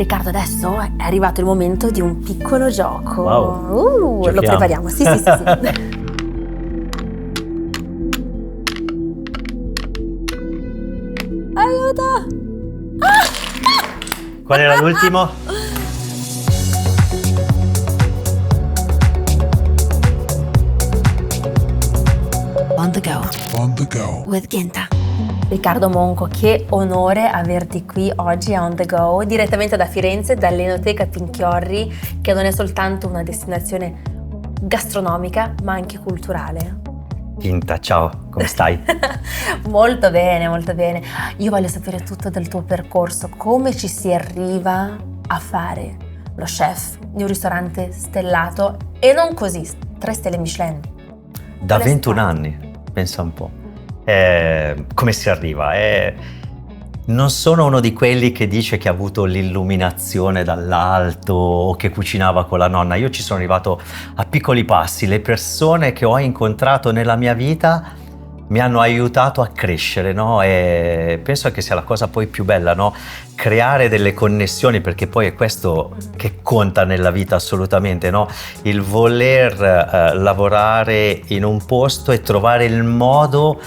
Riccardo, adesso è arrivato il momento di un piccolo gioco. Wow. Lo prepariamo. Sì. Aiuto! Qual era l'ultimo? On the go with Ginta. Riccardo Monco, che onore averti qui oggi a On The Go, direttamente da Firenze, dall'Enoteca Pinchiorri, che non è soltanto una destinazione gastronomica, ma anche culturale. Ginta, ciao, come stai? Molto bene, molto bene. Io voglio sapere tutto del tuo percorso, come ci si arriva a fare lo chef di un ristorante stellato e non così, 3 stelle Michelin. Da 21 anni, pensa un po'. Come si arriva? Non sono uno di quelli che dice che ha avuto l'illuminazione dall'alto o che cucinava con la nonna. Io ci sono arrivato a piccoli passi. Le persone che ho incontrato nella mia vita mi hanno aiutato a crescere, no? E penso che sia la cosa poi più bella, no? Creare delle connessioni, perché poi è questo che conta nella vita assolutamente, no? Il voler lavorare in un posto e trovare il modo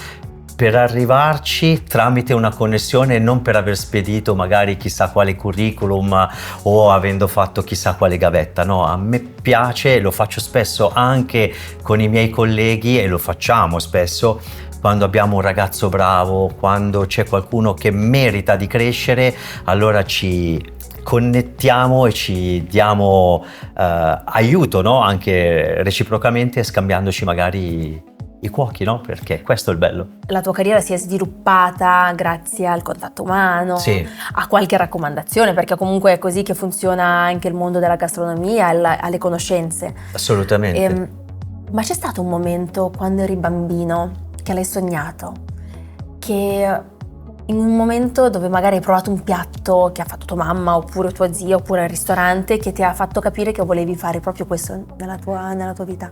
per arrivarci tramite una connessione, non per aver spedito magari chissà quale curriculum o avendo fatto chissà quale gavetta, no? A me piace, lo faccio spesso anche con i miei colleghi e lo facciamo spesso quando abbiamo un ragazzo bravo, quando c'è qualcuno che merita di crescere, allora ci connettiamo e ci diamo aiuto, no? Anche reciprocamente, scambiandoci magari i cuochi, no? Perché questo è il bello. La tua carriera si è sviluppata grazie al contatto umano, sì, a qualche raccomandazione, perché comunque è così che funziona anche il mondo della gastronomia, alle conoscenze. Assolutamente. Ma c'è stato un momento quando eri bambino che l'hai sognato, che in un momento dove magari hai provato un piatto che ha fatto tua mamma oppure tua zia oppure al ristorante, che ti ha fatto capire che volevi fare proprio questo nella tua vita?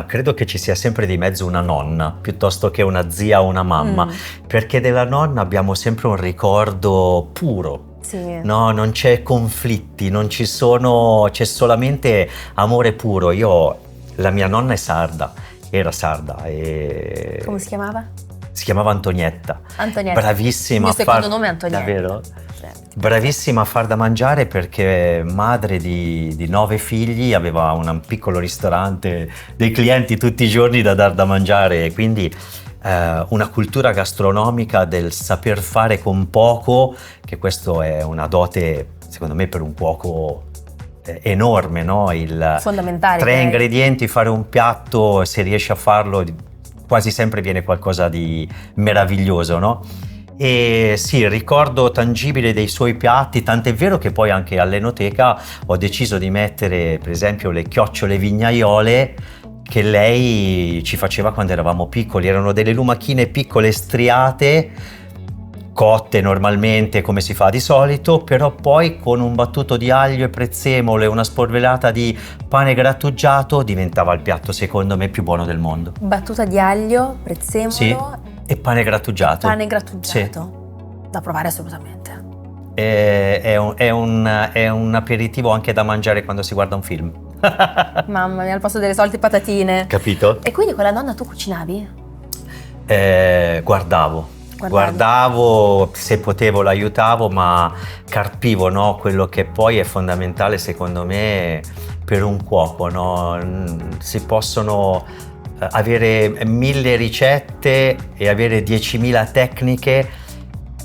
Credo che ci sia sempre di mezzo una nonna piuttosto che una zia o una mamma, perché della nonna abbiamo sempre un ricordo puro. Sì. No, non c'è conflitti, non ci sono, c'è solamente amore puro. La mia nonna era sarda e... Come si chiamava? Si chiamava Antonietta. Antonietta. Bravissima. Il mio secondo nome è Antonietta. Davvero? Bravissima a far da mangiare, perché madre di 9 figli, aveva un piccolo ristorante, dei clienti tutti i giorni da dar da mangiare, e quindi una cultura gastronomica del saper fare con poco, che questo è una dote secondo me per un cuoco enorme, no? Fondamentale. 3 ingredienti, fare un piatto, se riesci a farlo quasi sempre viene qualcosa di meraviglioso, no? E sì, il ricordo tangibile dei suoi piatti, tant'è vero che poi anche all'Enoteca ho deciso di mettere per esempio le chiocciole vignaiole che lei ci faceva quando eravamo piccoli. Erano delle lumachine piccole striate, cotte normalmente come si fa di solito, però poi con un battuto di aglio e prezzemolo e una sporvelata di pane grattugiato diventava il piatto secondo me più buono del mondo. Battuta di aglio, prezzemolo, sì, e pane grattugiato. Pane grattugiato. Sì. Da provare assolutamente. È un aperitivo anche da mangiare quando si guarda un film. Mamma mia, al posto delle solite patatine. Capito? E quindi con la nonna tu cucinavi? Guardavo, se potevo l'aiutavo, ma carpivo, no? Quello che poi è fondamentale secondo me per un cuoco, no? Si possono avere 1000 ricette e avere 10.000 tecniche,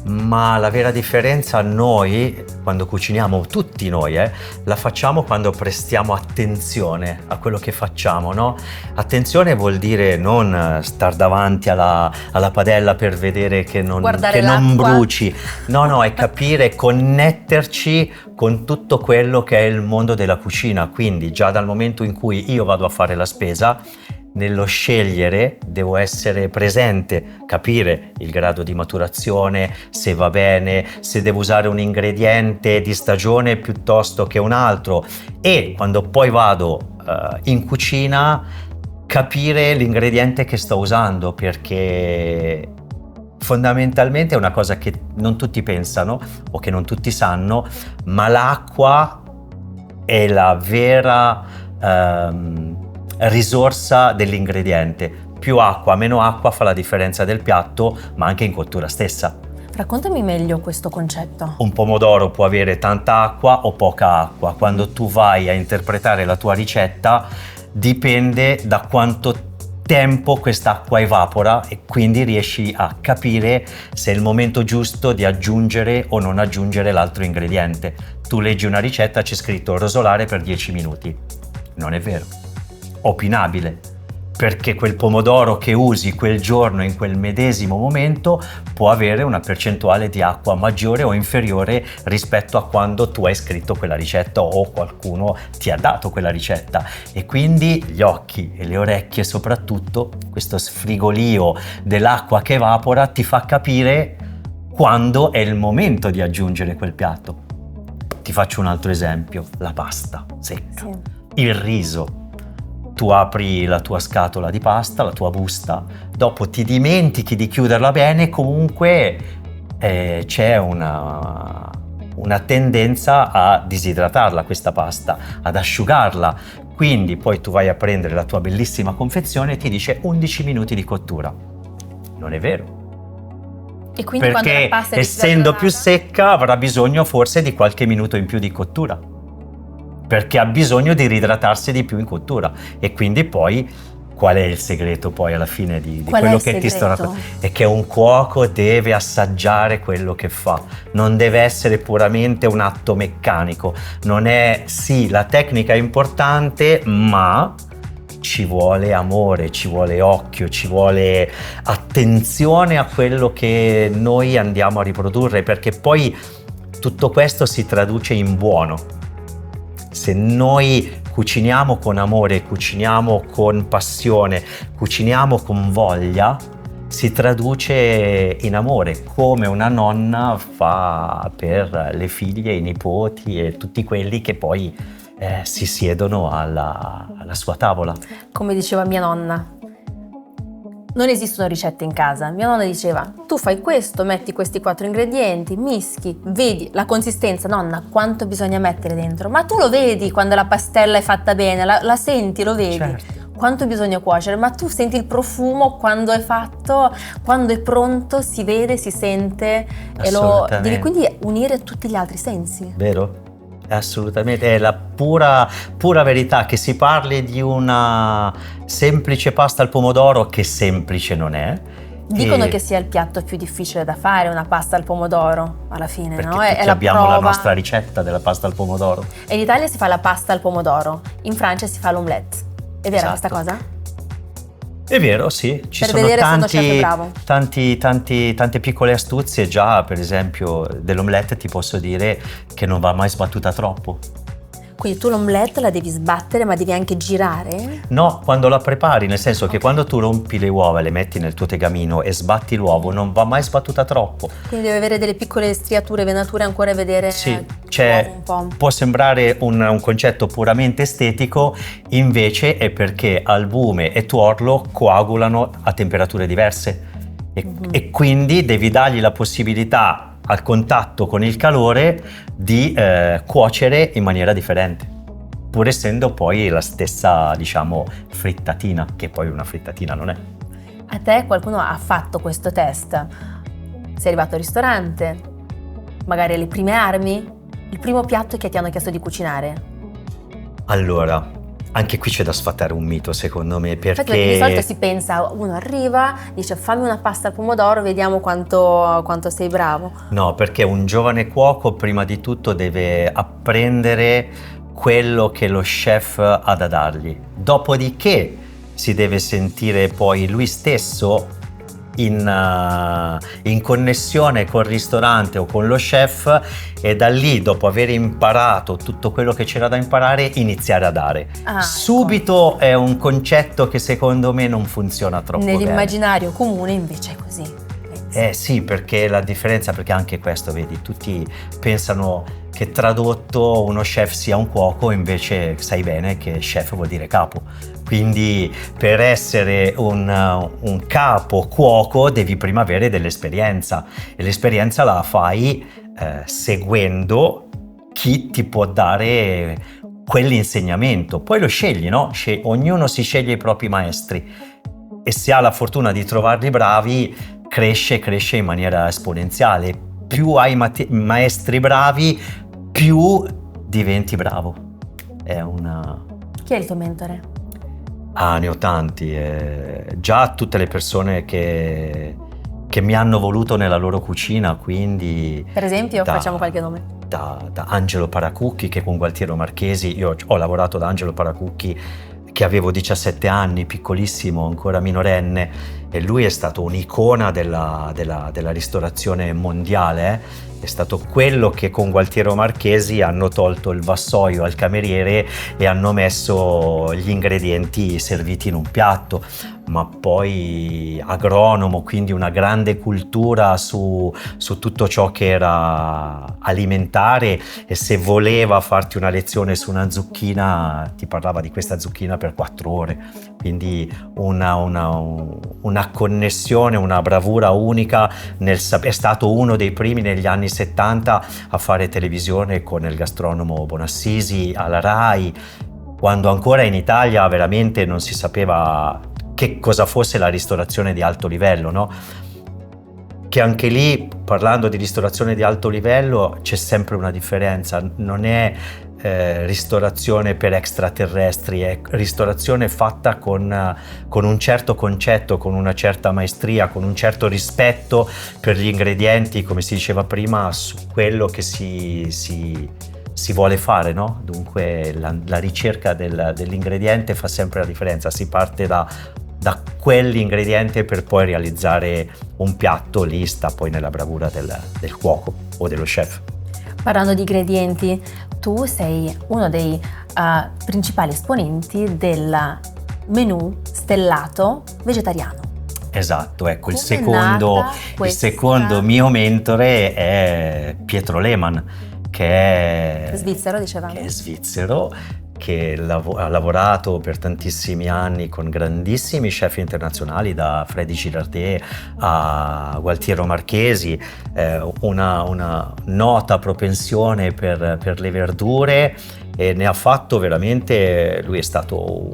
ma la vera differenza noi, quando cuciniamo, tutti noi, la facciamo quando prestiamo attenzione a quello che facciamo, no? Attenzione vuol dire non star davanti alla padella per vedere che non bruci. No, è capire, connetterci con tutto quello che è il mondo della cucina. Quindi già dal momento in cui io vado a fare la spesa, nello scegliere devo essere presente, capire il grado di maturazione, se va bene, se devo usare un ingrediente di stagione piuttosto che un altro, e quando poi vado in cucina capire l'ingrediente che sto usando, perché fondamentalmente è una cosa che non tutti pensano o che non tutti sanno, ma l'acqua è la vera risorsa dell'ingrediente. Più acqua, meno acqua fa la differenza del piatto, ma anche in cottura stessa. Raccontami meglio questo concetto. Un pomodoro può avere tanta acqua o poca acqua. Quando tu vai a interpretare la tua ricetta, dipende da quanto tempo quest'acqua evapora e quindi riesci a capire se è il momento giusto di aggiungere o non aggiungere l'altro ingrediente. Tu leggi una ricetta, c'è scritto rosolare per 10 minuti. Non è vero. Opinabile. Perché quel pomodoro che usi quel giorno in quel medesimo momento può avere una percentuale di acqua maggiore o inferiore rispetto a quando tu hai scritto quella ricetta o qualcuno ti ha dato quella ricetta, e quindi gli occhi e le orecchie, soprattutto questo sfrigolio dell'acqua che evapora, ti fa capire quando è il momento di aggiungere quel piatto. Ti faccio un altro esempio: la pasta secca, il riso. Tu apri la tua scatola di pasta, la tua busta, dopo ti dimentichi di chiuderla bene, comunque c'è una tendenza a disidratarla questa pasta, ad asciugarla. Quindi poi tu vai a prendere la tua bellissima confezione e ti dice 11 minuti di cottura. Non è vero. E quindi perché la pasta essendo più secca avrà bisogno forse di qualche minuto in più di cottura, perché ha bisogno di riidratarsi di più in cottura. E quindi poi qual è il segreto poi alla fine di quello che ti sto raccontando? È che un cuoco deve assaggiare quello che fa, non deve essere puramente un atto meccanico. Non è, sì, la tecnica è importante, ma ci vuole amore, ci vuole occhio, ci vuole attenzione a quello che noi andiamo a riprodurre, perché poi tutto questo si traduce in buono. Se noi cuciniamo con amore, cuciniamo con passione, cuciniamo con voglia, si traduce in amore, come una nonna fa per le figlie, i nipoti e tutti quelli che poi si siedono alla sua tavola. Come diceva mia nonna, non esistono ricette in casa. Mia nonna diceva: tu fai questo, metti questi 4 ingredienti, mischi, vedi la consistenza. Nonna, quanto bisogna mettere dentro? Ma tu lo vedi quando la pastella è fatta bene, la senti, lo vedi. Certo. Quanto bisogna cuocere? Ma tu senti il profumo quando è fatto, quando è pronto, si vede, si sente, e lo devi quindi unire tutti gli altri sensi. Vero? Assolutamente, è la pura verità. Che si parli di una semplice pasta al pomodoro, che semplice non è. Dicono che sia il piatto più difficile da fare, una pasta al pomodoro, alla fine, perché no? Perché abbiamo la nostra ricetta della pasta al pomodoro. E in Italia si fa la pasta al pomodoro, in Francia si fa l'omelette. È vera questa cosa? È vero, sì. Ci sono tante piccole astuzie. Già, per esempio, dell'omelette ti posso dire che non va mai sbattuta troppo. Quindi tu l'omelette la devi sbattere, ma devi anche girare? No, quando la prepari, nel senso che quando tu rompi le uova, le metti nel tuo tegamino e sbatti l'uovo, non va mai sbattuta troppo. Quindi deve avere delle piccole striature, venature ancora a vedere. Sì, un po'. Può sembrare un concetto puramente estetico, invece è perché albume e tuorlo coagulano a temperature diverse e quindi devi dargli la possibilità, al contatto con il calore, di cuocere in maniera differente, pur essendo poi la stessa, diciamo, frittatina, che poi una frittatina non è. A te qualcuno ha fatto questo test? Sei arrivato al ristorante, magari alle prime armi, il primo piatto che ti hanno chiesto di cucinare? Allora, anche qui c'è da sfatare un mito, secondo me, perché di solito si pensa, uno arriva, dice fammi una pasta al pomodoro, vediamo quanto sei bravo. No, perché un giovane cuoco prima di tutto deve apprendere quello che lo chef ha da dargli. Dopodiché si deve sentire poi lui stesso in connessione col ristorante o con lo chef, e da lì, dopo aver imparato tutto quello che c'era da imparare, iniziare a dare. Subito è un concetto che secondo me non funziona troppo bene. Nell'immaginario comune invece è così. Sì, perché la differenza, perché anche questo, vedi, tutti pensano che tradotto uno chef sia un cuoco, invece sai bene che chef vuol dire capo. Quindi per essere un capo cuoco devi prima avere dell'esperienza, e l'esperienza la fai seguendo chi ti può dare quell'insegnamento. Poi lo scegli, no? Ognuno si sceglie i propri maestri, e se ha la fortuna di trovarli bravi cresce in maniera esponenziale. Più hai maestri bravi, più diventi bravo. Chi è il tuo mentore? Ne ho tanti. Già tutte le persone che mi hanno voluto nella loro cucina, quindi... Per esempio, facciamo qualche nome. Da Angelo Paracucchi, che con Gualtiero Marchesi, io ho lavorato da Angelo Paracucchi che avevo 17 anni, piccolissimo, ancora minorenne, e lui è stato un'icona della ristorazione mondiale. È stato quello che con Gualtiero Marchesi hanno tolto il vassoio al cameriere e hanno messo gli ingredienti serviti in un piatto. Ma poi agronomo, quindi una grande cultura su tutto ciò che era alimentare, e se voleva farti una lezione su una zucchina ti parlava di questa zucchina per 4 ore. Quindi una connessione, una bravura unica è stato uno dei primi negli anni 70 a fare televisione con il gastronomo Bonassisi alla Rai, quando ancora in Italia veramente non si sapeva che cosa fosse la ristorazione di alto livello, no? Che anche lì, parlando di ristorazione di alto livello, c'è sempre una differenza. Non è ristorazione per extraterrestri, è ristorazione fatta con un certo concetto, con una certa maestria, con un certo rispetto per gli ingredienti, come si diceva prima, su quello che si vuole fare, no? Dunque la ricerca dell'ingrediente fa sempre la differenza. Si parte da quell'ingrediente per poi realizzare un piatto. Lì sta poi nella bravura del cuoco o dello chef. Parlando di ingredienti, tu sei uno dei principali esponenti del menù stellato vegetariano. Esatto, ecco, il secondo mio mentore è Pietro Lehmann, che è svizzero, dicevamo. Che è svizzero, che ha lavorato per tantissimi anni con grandissimi chef internazionali, da Freddy Girardet a Gualtiero Marchesi, una nota propensione per le verdure, e ne ha fatto veramente, lui è stato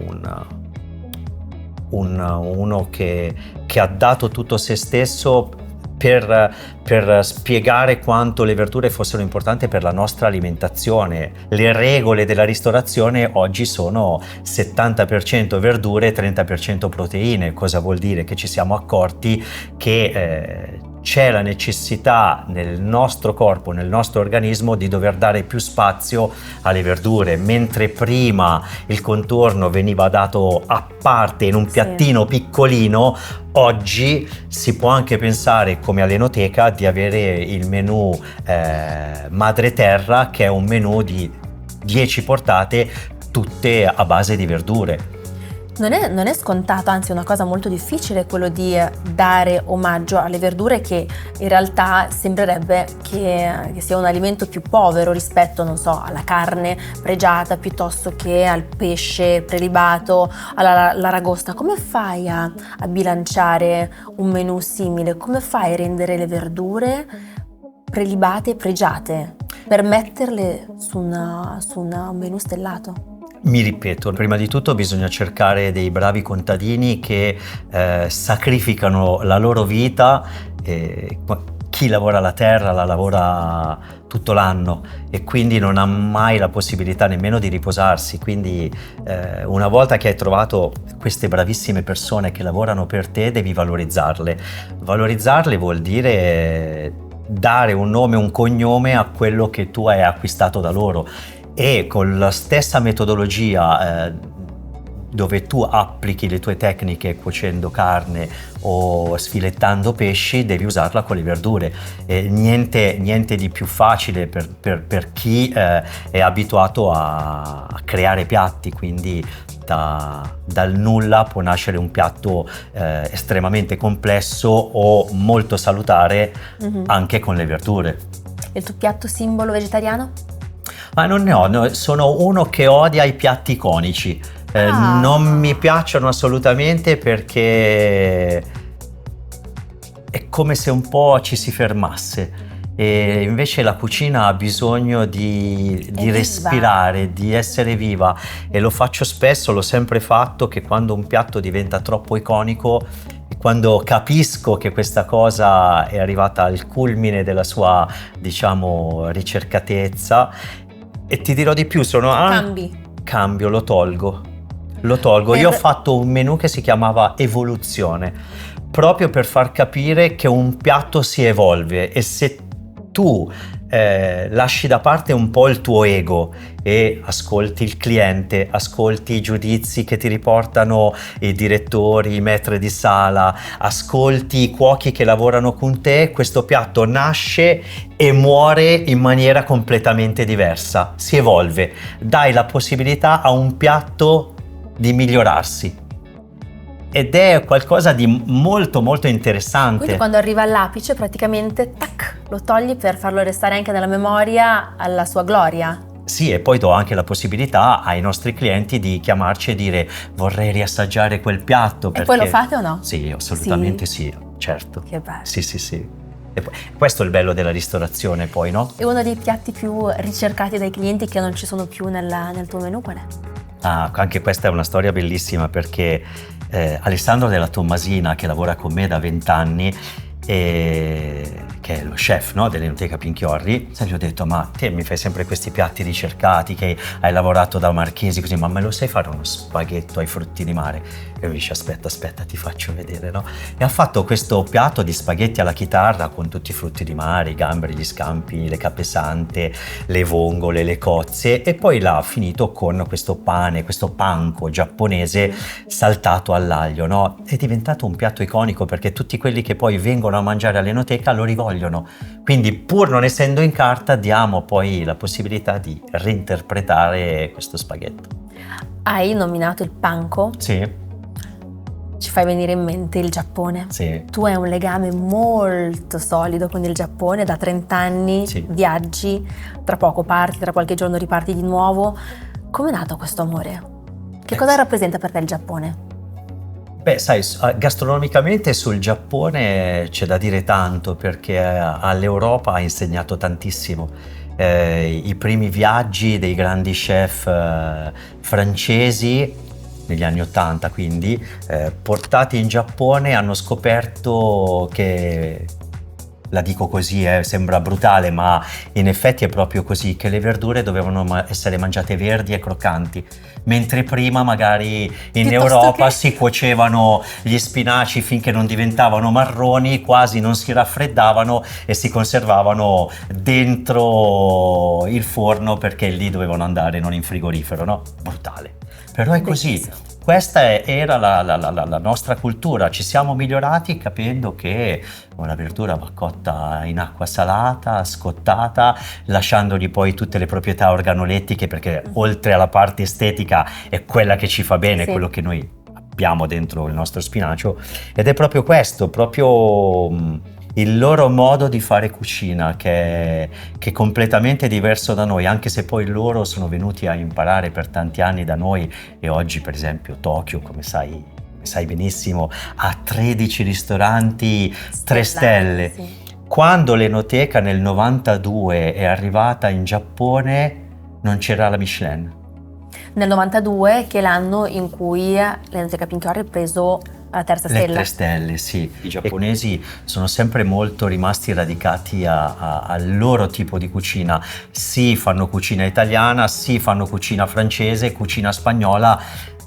uno che ha dato tutto se stesso per spiegare quanto le verdure fossero importanti per la nostra alimentazione. Le regole della ristorazione oggi sono 70% verdure e 30% proteine. Cosa vuol dire? Che ci siamo accorti che c'è la necessità nel nostro corpo, nel nostro organismo, di dover dare più spazio alle verdure. Mentre prima il contorno veniva dato a parte in un piattino piccolino, oggi si può anche pensare, come all'Enoteca, di avere il menù Madre Terra, che è un menù di 10 portate, tutte a base di verdure. Non è scontato, anzi è una cosa molto difficile quello di dare omaggio alle verdure, che in realtà sembrerebbe che sia un alimento più povero rispetto, non so, alla carne pregiata, piuttosto che al pesce prelibato, all'aragosta. Come fai a bilanciare un menù simile? Come fai a rendere le verdure prelibate e pregiate per metterle su un menù stellato? Mi ripeto, prima di tutto bisogna cercare dei bravi contadini che sacrificano la loro vita. Chi lavora la terra la lavora tutto l'anno e quindi non ha mai la possibilità nemmeno di riposarsi. Quindi una volta che hai trovato queste bravissime persone che lavorano per te, devi valorizzarle. Valorizzarle vuol dire dare un nome, un cognome a quello che tu hai acquistato da loro. E con la stessa metodologia dove tu applichi le tue tecniche cuocendo carne o sfilettando pesci, devi usarla con le verdure. Niente di più facile per chi è abituato a creare piatti, quindi dal nulla può nascere un piatto estremamente complesso o molto salutare, anche con le verdure. Il tuo piatto simbolo vegetariano? Ma non ne ho, no, sono uno che odia i piatti iconici. Non mi piacciono assolutamente perché è come se un po' ci si fermasse. E invece la cucina ha bisogno di respirare, di essere viva, e lo faccio spesso, l'ho sempre fatto, che quando un piatto diventa troppo iconico, e quando capisco che questa cosa è arrivata al culmine della sua, diciamo, ricercatezza, e ti dirò di più, cambio, lo tolgo. Io ho fatto un menù che si chiamava Evoluzione, proprio per far capire che un piatto si evolve, e se tu lasci da parte un po' il tuo ego e ascolti il cliente, ascolti i giudizi che ti riportano i direttori, i maître di sala, ascolti i cuochi che lavorano con te, questo piatto nasce e muore in maniera completamente diversa, si evolve, dai la possibilità a un piatto di migliorarsi. Ed è qualcosa di molto molto interessante. Quindi quando arriva all'apice praticamente lo togli per farlo restare anche nella memoria alla sua gloria. Sì, e poi do anche la possibilità ai nostri clienti di chiamarci e dire: vorrei riassaggiare quel piatto. E poi lo fate o no? Sì, assolutamente sì, certo. Che bello. Sì. E poi, questo è il bello della ristorazione, poi, no? E uno dei piatti più ricercati dai clienti che non ci sono più nel tuo menù qual è? Anche questa è una storia bellissima, perché Alessandro della Tommasina, che lavora con me da 20 anni, che è lo chef, no, dell'Enoteca Pinchiorri, gli ho detto: ma te mi fai sempre questi piatti ricercati, che hai lavorato da marchesi così, ma me lo sai fare uno spaghetto ai frutti di mare? E mi dice: aspetta, ti faccio vedere, no? E ha fatto questo piatto di spaghetti alla chitarra con tutti i frutti di mare, i gamberi, gli scampi, le capesante, le vongole, le cozze, e poi l'ha finito con questo pane, questo panko giapponese saltato all'aglio, no? È diventato un piatto iconico, perché tutti quelli che poi vengono a mangiare all'Enoteca lo rivogliono. Quindi, pur non essendo in carta, diamo poi la possibilità di reinterpretare questo spaghetto. Hai nominato il panko? Sì. Ci fai venire in mente il Giappone. Sì. Tu hai un legame molto solido con il Giappone, da 30 anni, sì. Viaggi, tra poco parti, tra qualche giorno riparti di nuovo. Come è nato questo amore? Che cosa rappresenta per te il Giappone? Beh, sai, gastronomicamente sul Giappone c'è da dire tanto, perché all'Europa ha insegnato tantissimo. I primi viaggi dei grandi chef francesi negli anni '80, quindi portati in Giappone, hanno scoperto che, la dico così, sembra brutale, ma in effetti è proprio così, che le verdure dovevano essere mangiate verdi e croccanti, mentre prima magari in Europa si cuocevano gli spinaci finché non diventavano marroni, quasi non si raffreddavano e si conservavano dentro il forno, perché lì dovevano andare, non in frigorifero, no? Brutale. Però è così. Questa era la nostra cultura. Ci siamo migliorati capendo che una verdura va cotta in acqua salata, scottata, lasciandogli poi tutte le proprietà organolettiche, perché oltre alla parte estetica è quella che ci fa bene, quello che noi abbiamo dentro il nostro spinacio. Ed è proprio questo, proprio il loro modo di fare cucina, che è completamente diverso da noi, anche se poi loro sono venuti a imparare per tanti anni da noi, e oggi per esempio Tokyo, come sai benissimo, ha 13 ristoranti 3 stelle. Sì. Quando l'Enoteca nel 92 è arrivata in Giappone non c'era la Michelin. Nel 92, che è l'anno in cui l'Enoteca Pinchiorri ha preso la terza stella. Le 3 stelle, sì. I giapponesi sono sempre molto rimasti radicati al loro tipo di cucina. Sì, fanno cucina italiana, sì, fanno cucina francese, cucina spagnola,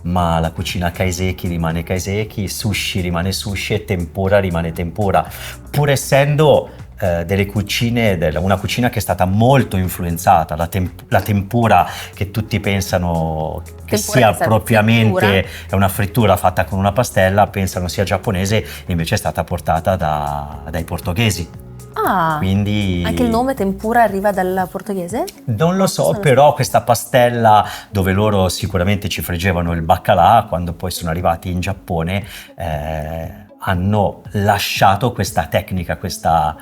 ma la cucina kaiseki rimane kaiseki, sushi rimane sushi e tempura rimane tempura, pur essendo delle cucine, una cucina che è stata molto influenzata. La tempura, che tutti pensano che sia propriamente una frittura fatta con una pastella, pensano sia giapponese, invece è stata portata dai portoghesi. Quindi anche il nome tempura arriva dal portoghese? Non lo so, però questa pastella, dove loro sicuramente ci friggevano il baccalà, quando poi sono arrivati in Giappone hanno lasciato questa tecnica, questa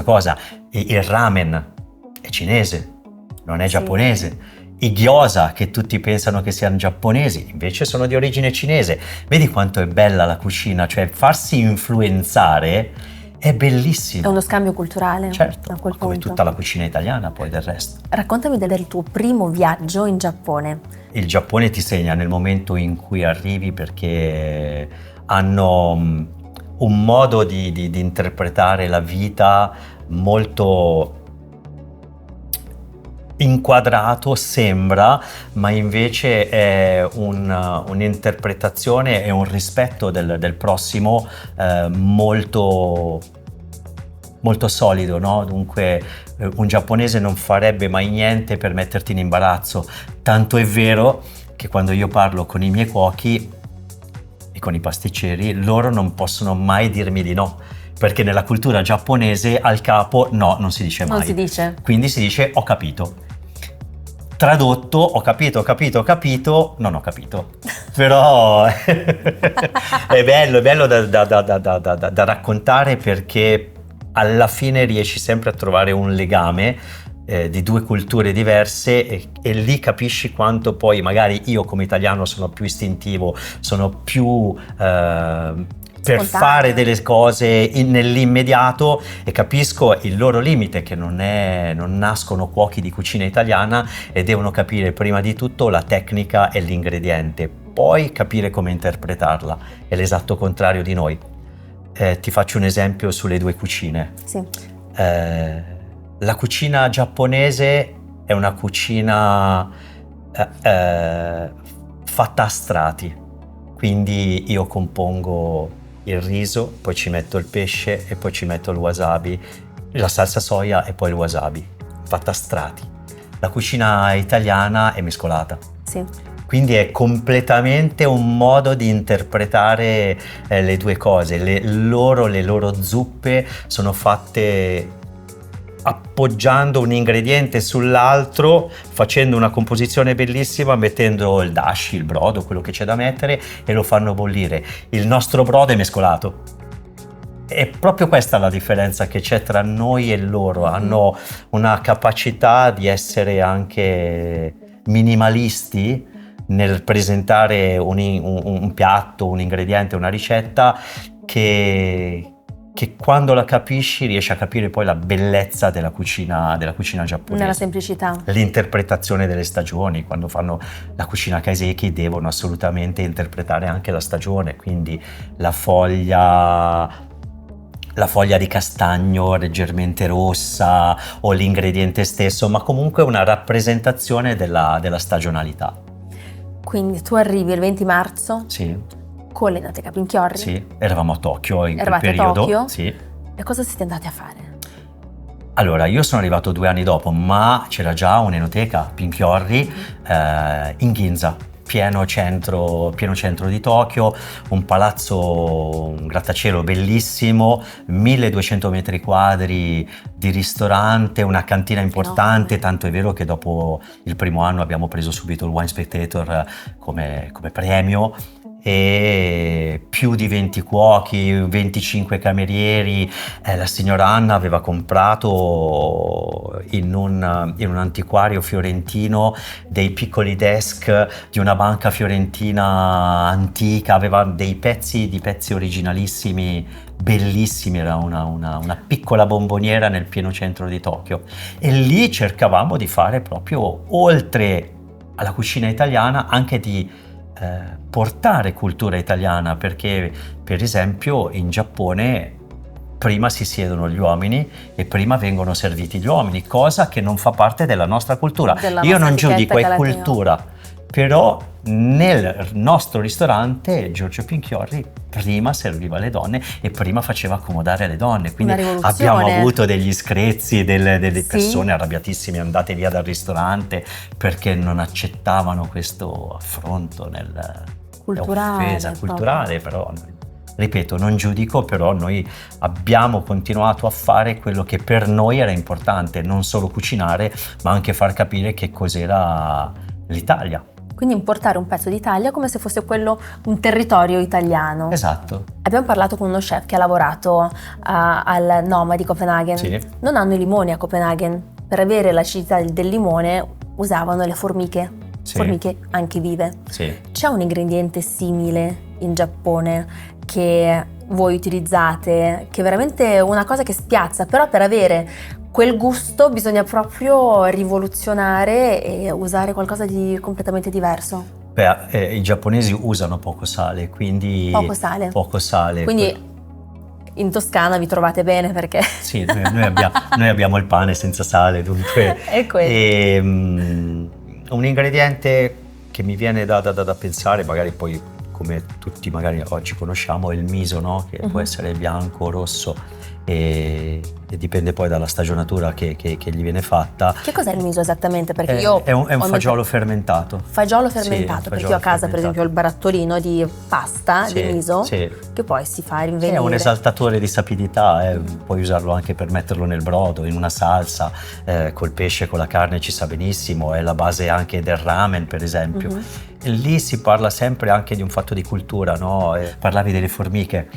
cosa. Il ramen è cinese, non è giapponese. I gyoza, che tutti pensano che siano giapponesi, invece sono di origine cinese. Vedi quanto è bella la cucina, cioè farsi influenzare è bellissimo. È uno scambio culturale. Certo, a quel come punto. tutta la cucina italiana poi del resto. Raccontami del tuo primo viaggio in Giappone. Il Giappone ti segna nel momento in cui arrivi, perché hanno un modo di interpretare la vita molto inquadrato, sembra, ma invece è un'interpretazione e un rispetto del prossimo molto, molto solido, no? Dunque un giapponese non farebbe mai niente per metterti in imbarazzo, tanto è vero che quando io parlo con i miei cuochi e con i pasticceri, loro non possono mai dirmi di no, perché nella cultura giapponese al capo no, non si dice mai. Non si dice. Quindi si dice ho capito. Tradotto, ho capito, non ho capito. Però è bello da raccontare, perché alla fine riesci sempre a trovare un legame di due culture diverse e lì capisci quanto poi magari io come italiano sono più istintivo, sono più per fare delle cose nell'immediato, e capisco il loro limite, che non nascono cuochi di cucina italiana e devono capire prima di tutto la tecnica e l'ingrediente, poi capire come interpretarla. È l'esatto contrario di noi. Ti faccio un esempio sulle due cucine. Sì. La cucina giapponese è una cucina fatta a strati, quindi io compongo il riso, poi ci metto il pesce e poi ci metto il wasabi, la salsa soia e poi il wasabi, fatta a strati. La cucina italiana è mescolata. Sì. Quindi è completamente un modo di interpretare le due cose. Le loro zuppe sono fatte appoggiando un ingrediente sull'altro, facendo una composizione bellissima, mettendo il dashi, il brodo, quello che c'è da mettere, e lo fanno bollire. Il nostro brodo è mescolato. È proprio questa la differenza che c'è tra noi e loro. Hanno una capacità di essere anche minimalisti nel presentare un piatto, un ingrediente, una ricetta, che quando la capisci riesci a capire poi la bellezza della cucina giapponese. Nella semplicità. L'interpretazione delle stagioni, quando fanno la cucina kaiseki devono assolutamente interpretare anche la stagione, quindi la foglia di castagno leggermente rossa o l'ingrediente stesso, ma comunque una rappresentazione della stagionalità. Quindi tu arrivi il 20 marzo? Sì. Con le Enoteca Pinchiorri? Sì, eravamo a Tokyo in quel periodo. Eravate a Tokyo? Sì. E cosa siete andati a fare? Allora, io sono arrivato 2 anni dopo, ma c'era già un'Enoteca Pinchiorri in Ginza, pieno centro di Tokyo, un palazzo, un grattacielo bellissimo, 1200 metri quadri di ristorante, una cantina importante, tanto è vero che dopo il primo anno abbiamo preso subito il Wine Spectator come premio, e più di 20 cuochi, 25 camerieri. La signora Anna aveva comprato in un antiquario fiorentino dei piccoli desk di una banca fiorentina antica, aveva dei pezzi originalissimi, bellissimi. Era una piccola bomboniera nel pieno centro di Tokyo, e lì cercavamo di fare proprio, oltre alla cucina italiana, anche di portare cultura italiana, perché per esempio in Giappone prima si siedono gli uomini e prima vengono serviti gli uomini, cosa che non fa parte della nostra cultura. Io non giudico, è cultura, però nel nostro ristorante Giorgio Pinchiorri prima serviva le donne e prima faceva accomodare le donne, quindi abbiamo avuto degli screzi, delle persone arrabbiatissime andate via dal ristorante perché non accettavano questo affronto offesa culturale, però ripeto, non giudico, però noi abbiamo continuato a fare quello che per noi era importante, non solo cucinare, ma anche far capire che cos'era l'Italia. Quindi importare un pezzo d'Italia come se fosse quello un territorio italiano. Esatto. Abbiamo parlato con uno chef che ha lavorato al Noma di Copenaghen. Sì. Non hanno i limoni a Copenaghen. per avere l'acidità del limone usavano le formiche, formiche anche vive. Sì. C'è un ingrediente simile in Giappone che voi utilizzate, che è veramente una cosa che spiazza, però per avere quel gusto bisogna proprio rivoluzionare e usare qualcosa di completamente diverso. Beh, i giapponesi usano poco sale, quindi... Poco sale. Poco sale. Quindi in Toscana vi trovate bene perché... Sì, noi abbiamo il pane senza sale, dunque... È quello. Un ingrediente che mi viene da pensare, magari poi come tutti magari oggi conosciamo, è il miso, no? Che può essere bianco, rosso, e dipende poi dalla stagionatura che gli viene fatta. Che cos'è il miso esattamente? Perché io è un fagiolo fermentato. Fagiolo fermentato, Sì, perché io a casa per esempio ho il barattolino di pasta, sì, di miso, sì, che poi si fa rinvenire. è un esaltatore di sapidità, puoi usarlo anche per metterlo nel brodo, in una salsa, col pesce, con la carne ci sa benissimo, è la base anche del ramen per esempio. E lì si parla sempre anche di un fatto di cultura, no? Parlavi delle formiche.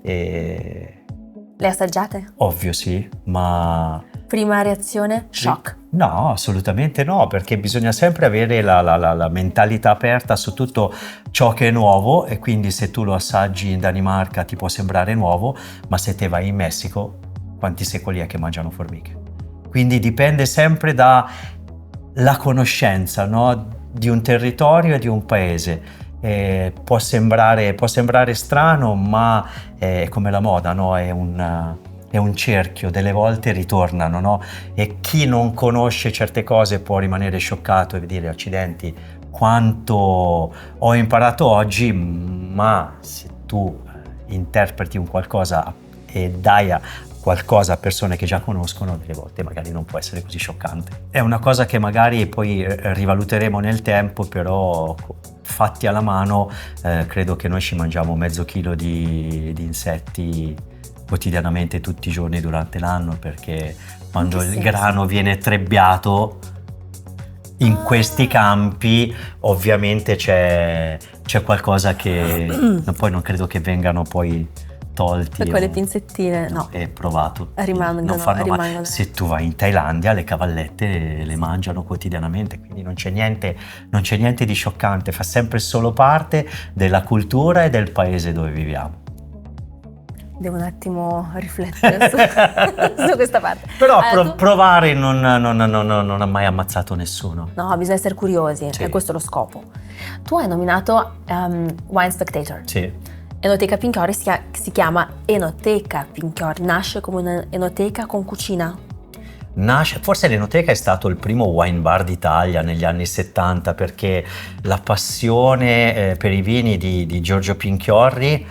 Le assaggiate? Ovvio sì, ma... Prima reazione? Shock. No, assolutamente no, perché bisogna sempre avere la mentalità aperta su tutto ciò che è nuovo, e quindi se tu lo assaggi in Danimarca ti può sembrare nuovo, ma se te vai in Messico, quanti secoli è che mangiano formiche? Quindi dipende sempre dalla conoscenza, no? Di un territorio e di un paese. Può sembrare strano, ma è come la moda, no? È un cerchio, delle volte ritornano, no? E chi non conosce certe cose può rimanere scioccato e dire accidenti, quanto ho imparato oggi, ma se tu interpreti un qualcosa e dai a qualcosa a persone che già conoscono, delle volte magari non può essere così scioccante. È una cosa che magari poi rivaluteremo nel tempo, però fatti alla mano credo che noi ci mangiamo mezzo chilo di insetti quotidianamente tutti i giorni durante l'anno, perché quando il grano viene trebbiato in questi campi ovviamente c'è qualcosa che poi non credo che vengano poi tolti. Per quelle pinzettine, no. È provato. Rimangono. Se tu vai in Thailandia le cavallette le mangiano quotidianamente, quindi non c'è niente di scioccante, fa sempre solo parte della cultura e del paese dove viviamo. Devo un attimo riflettere su questa parte. Però provare non ha mai ammazzato nessuno. No, bisogna essere curiosi, Sì. è questo lo scopo. Tu hai nominato Wine Spectator. Sì. Enoteca Pinchiori si chiama Enoteca Pinchiori, nasce come un'enoteca con cucina? Forse l'Enoteca è stato il primo wine bar d'Italia negli anni 70, perché la passione per i vini di Giorgio Pinchiorri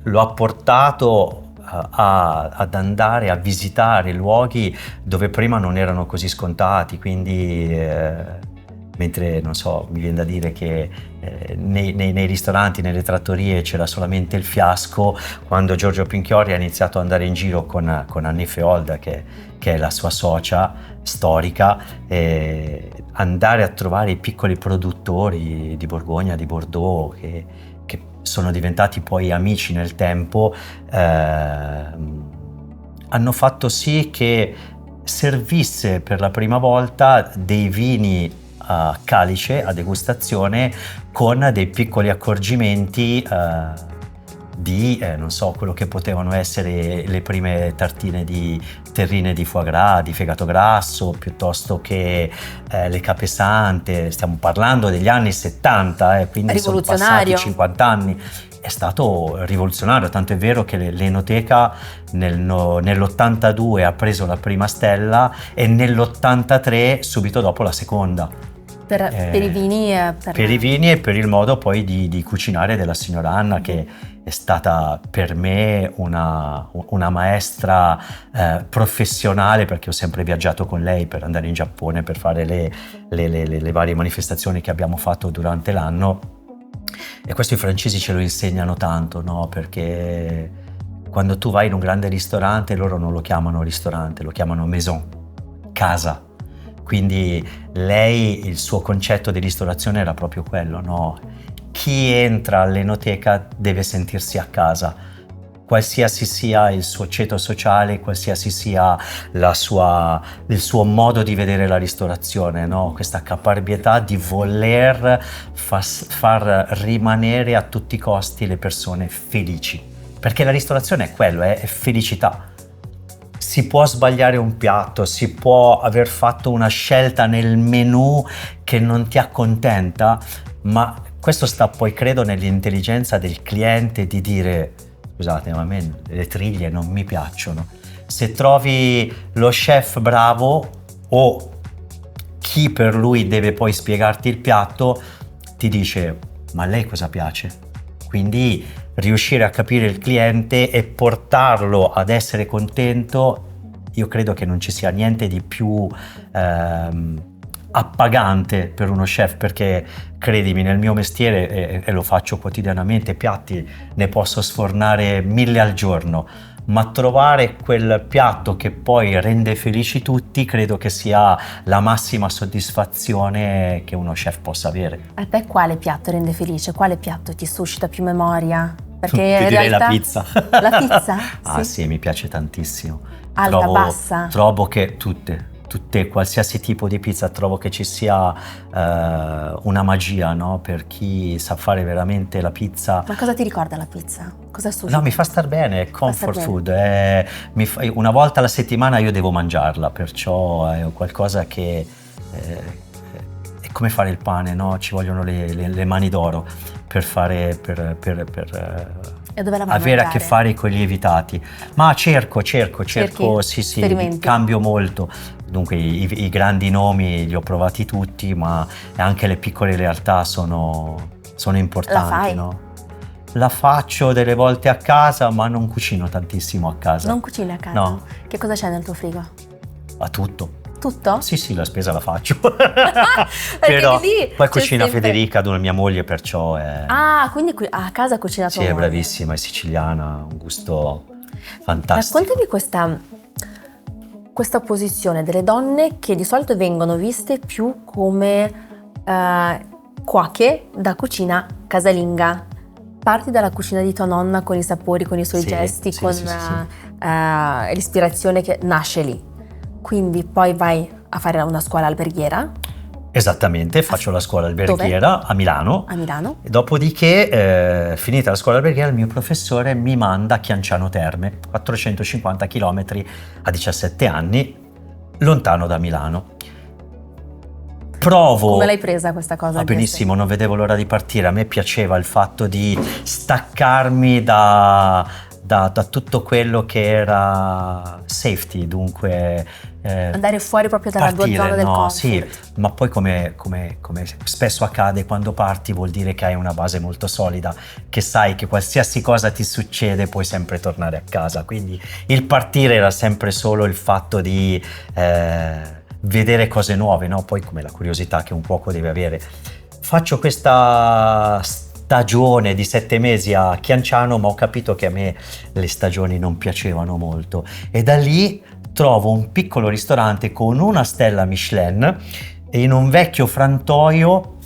lo ha portato ad andare a visitare luoghi dove prima non erano così scontati, quindi mentre, non so, mi viene da dire che nei ristoranti, nelle trattorie c'era solamente il fiasco, quando Giorgio Pinchiorri ha iniziato ad andare in giro con Anni Feolda, che è la sua socia storica, andare a trovare i piccoli produttori di Borgogna, di Bordeaux, che sono diventati poi amici nel tempo, hanno fatto sì che servisse per la prima volta dei vini a calice, a degustazione, con dei piccoli accorgimenti di, non so, quello che potevano essere le prime tartine di terrine di foie gras, di fegato grasso, piuttosto che le capesante. Stiamo parlando degli anni 70, quindi sono passati 50 anni. È stato rivoluzionario, tanto è vero che l'Enoteca nell'82 ha preso la prima stella e nell'83 subito dopo la seconda. Per i vini e per i vini e per il modo poi di cucinare della signora Anna, che è stata per me una maestra professionale, perché ho sempre viaggiato con lei per andare in Giappone per fare le varie manifestazioni che abbiamo fatto durante l'anno, e questo i francesi ce lo insegnano tanto, no? Perché quando tu vai in un grande ristorante loro non lo chiamano ristorante, lo chiamano maison, casa. Quindi lei, il suo concetto di ristorazione era proprio quello, no? Chi entra all'Enoteca deve sentirsi a casa. qualsiasi sia il suo ceto sociale, qualsiasi sia il suo modo di vedere la ristorazione, no? Questa caparbietà di voler far rimanere a tutti i costi le persone felici, perché la ristorazione è quello, è felicità. Si può sbagliare un piatto, si può aver fatto una scelta nel menù che non ti accontenta, ma questo sta poi, credo, nell'intelligenza del cliente di dire: scusate, ma a me le triglie non mi piacciono. Se trovi lo chef bravo o chi per lui deve poi spiegarti il piatto, ti dice: ma a lei cosa piace? Quindi riuscire a capire il cliente e portarlo ad essere contento, io credo che non ci sia niente di più appagante per uno chef, perché credimi, nel mio mestiere, e lo faccio quotidianamente, piatti ne posso sfornare 1000 al giorno, ma trovare quel piatto che poi rende felici tutti credo che sia la massima soddisfazione che uno chef possa avere. A te quale piatto rende felice? Quale piatto ti suscita più memoria? Perché ti in direi realtà... la pizza. La pizza? Ah sì, mi piace tantissimo. Alta, bassa? Trovo che tutte, qualsiasi tipo di pizza, trovo che ci sia una magia, no? Per chi sa fare veramente la pizza. Ma cosa ti ricorda la pizza? Cosa suscita? No, mi fa star bene, è comfort bene. food. Una volta alla settimana io devo mangiarla, perciò è qualcosa che è come fare il pane, no? Ci vogliono le mani d'oro per fare, E dove la vai avere a mangiare? che fare con i lievitati. Ma cerco, sì, cambio molto. Dunque i grandi nomi li ho provati tutti, ma anche le piccole realtà sono importanti. La fai? No? La faccio delle volte a casa, ma non cucino tantissimo a casa. Non cucini a casa? No. Che cosa c'è nel tuo frigo? A tutto. Tutto? Sì, la spesa la faccio. Perché Però lì poi c'è cucina sempre... Federica, mia moglie, perciò è... Ah, quindi a casa cucina tua Sì, è moglie. bravissima, è siciliana, un gusto fantastico. Raccontami questa posizione delle donne che di solito vengono viste più come cuoche da cucina casalinga. Parti dalla cucina di tua nonna con i sapori, con i suoi gesti, sì, con sì. l'ispirazione che nasce lì. Quindi poi vai a fare una scuola alberghiera. Esattamente, faccio la scuola alberghiera a Milano. A Milano. E dopodiché, finita la scuola alberghiera, il mio professore mi manda a Chianciano Terme, 450 km a 17 anni, lontano da Milano. Come l'hai presa questa cosa? Benissimo, non vedevo l'ora di partire. A me piaceva il fatto di staccarmi da tutto quello che era safety, dunque andare fuori proprio dalla tua zona del comfort. Sì, ma poi come spesso accade, quando parti vuol dire che hai una base molto solida, che sai che qualsiasi cosa ti succede puoi sempre tornare a casa, quindi il partire era sempre solo il fatto di vedere cose nuove, no? Poi come la curiosità che un cuoco deve avere. Faccio questa stagione di 7 mesi a Chianciano, ma ho capito che a me le stagioni non piacevano molto e da lì trovo un piccolo ristorante con una stella Michelin in un vecchio frantoio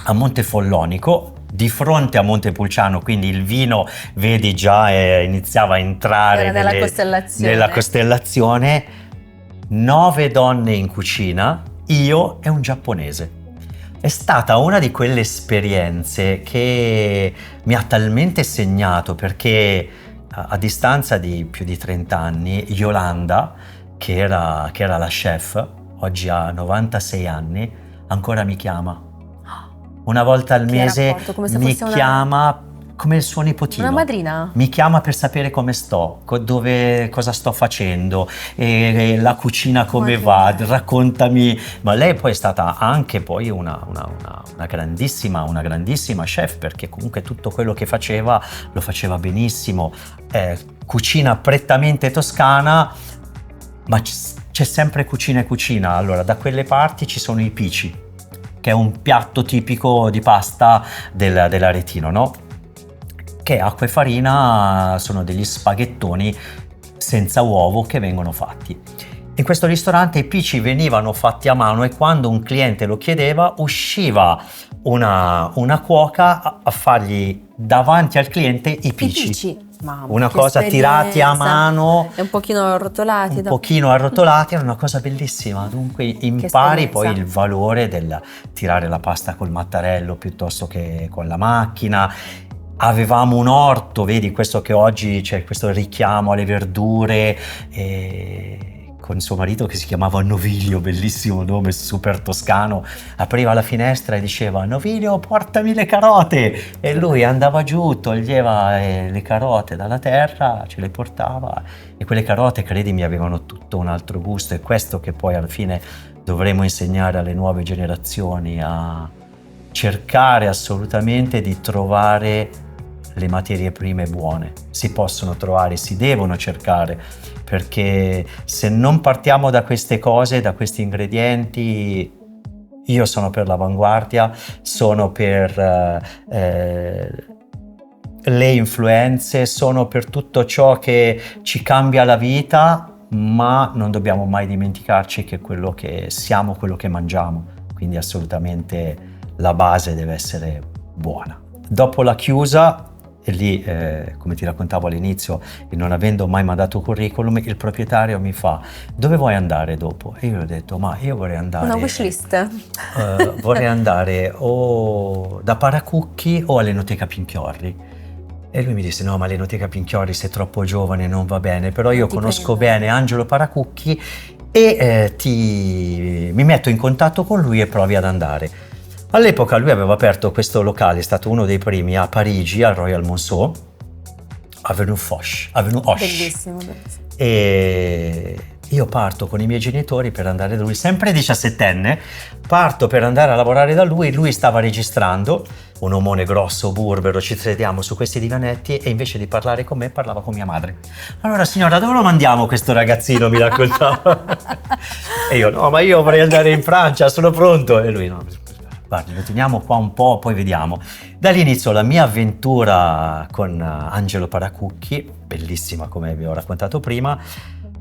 a Montefollonico, di fronte a Montepulciano, quindi il vino, vedi, già iniziava a entrare nella costellazione. 9 donne in cucina, io e un giapponese. È stata una di quelle esperienze che mi ha talmente segnato, perché a distanza di più di 30 anni, Yolanda, che era la chef, oggi ha 96 anni, ancora mi chiama. Una volta al mese mi chiama come il suo nipotino. Una madrina? Mi chiama per sapere come sto, cosa sto facendo, e la cucina come va, raccontami. Ma lei poi è stata anche poi una grandissima chef, perché comunque tutto quello che faceva lo faceva benissimo. Cucina prettamente toscana, ma c'è sempre cucina e cucina. Allora, da quelle parti ci sono i pici, che è un piatto tipico di pasta dell'Aretino, no? Che acqua e farina sono degli spaghettoni senza uovo che vengono fatti. In questo ristorante i pici venivano fatti a mano e quando un cliente lo chiedeva usciva una cuoca a fargli davanti al cliente i pici. Mamma, una cosa tirati a mano e un pochino arrotolati, era una cosa bellissima. Dunque impari poi il valore del tirare la pasta col mattarello piuttosto che con la macchina. Avevamo un orto, vedi questo che oggi c'è questo richiamo alle verdure, con suo marito che si chiamava Novilio, bellissimo nome, super toscano, apriva la finestra e diceva: Novilio, portami le carote, e lui andava giù, toglieva le carote dalla terra, ce le portava, e quelle carote, credimi, avevano tutto un altro gusto. È questo che poi alla fine dovremo insegnare alle nuove generazioni, a cercare assolutamente di trovare le materie prime buone. Si possono trovare, si devono cercare, perché se non partiamo da queste cose, da questi ingredienti, io sono per l'avanguardia, sono per le influenze, sono per tutto ciò che ci cambia la vita, ma non dobbiamo mai dimenticarci che quello che siamo, quello che mangiamo, quindi assolutamente la base deve essere buona. Dopo la chiusa, e lì, come ti raccontavo all'inizio, e non avendo mai mandato curriculum, il proprietario mi fa: dove vuoi andare dopo? E io ho detto: ma io vorrei andare... Una wishlist. Vorrei andare o da Paracucchi o all'Enoteca Pinchiorri. E lui mi disse: no, ma l'Enoteca Pinchiorri sei troppo giovane, non va bene, però io conosco bene Angelo Paracucchi e mi metto in contatto con lui e provi ad andare. All'epoca lui aveva aperto questo locale, è stato uno dei primi a Parigi, al Royal Monceau, Avenue Foch. Bellissimo, bellissimo. E io parto con i miei genitori per andare da lui, sempre 17enne, parto per andare a lavorare da lui stava registrando, un omone grosso, burbero, ci sediamo su questi divanetti e invece di parlare con me parlava con mia madre. Allora signora, dove lo mandiamo questo ragazzino, mi raccontava. E io: no, ma io vorrei andare in Francia, sono pronto. E lui: no, guardi, lo teniamo qua un po', poi vediamo. Da lì iniziò la mia avventura con Angelo Paracucchi, bellissima come vi ho raccontato prima.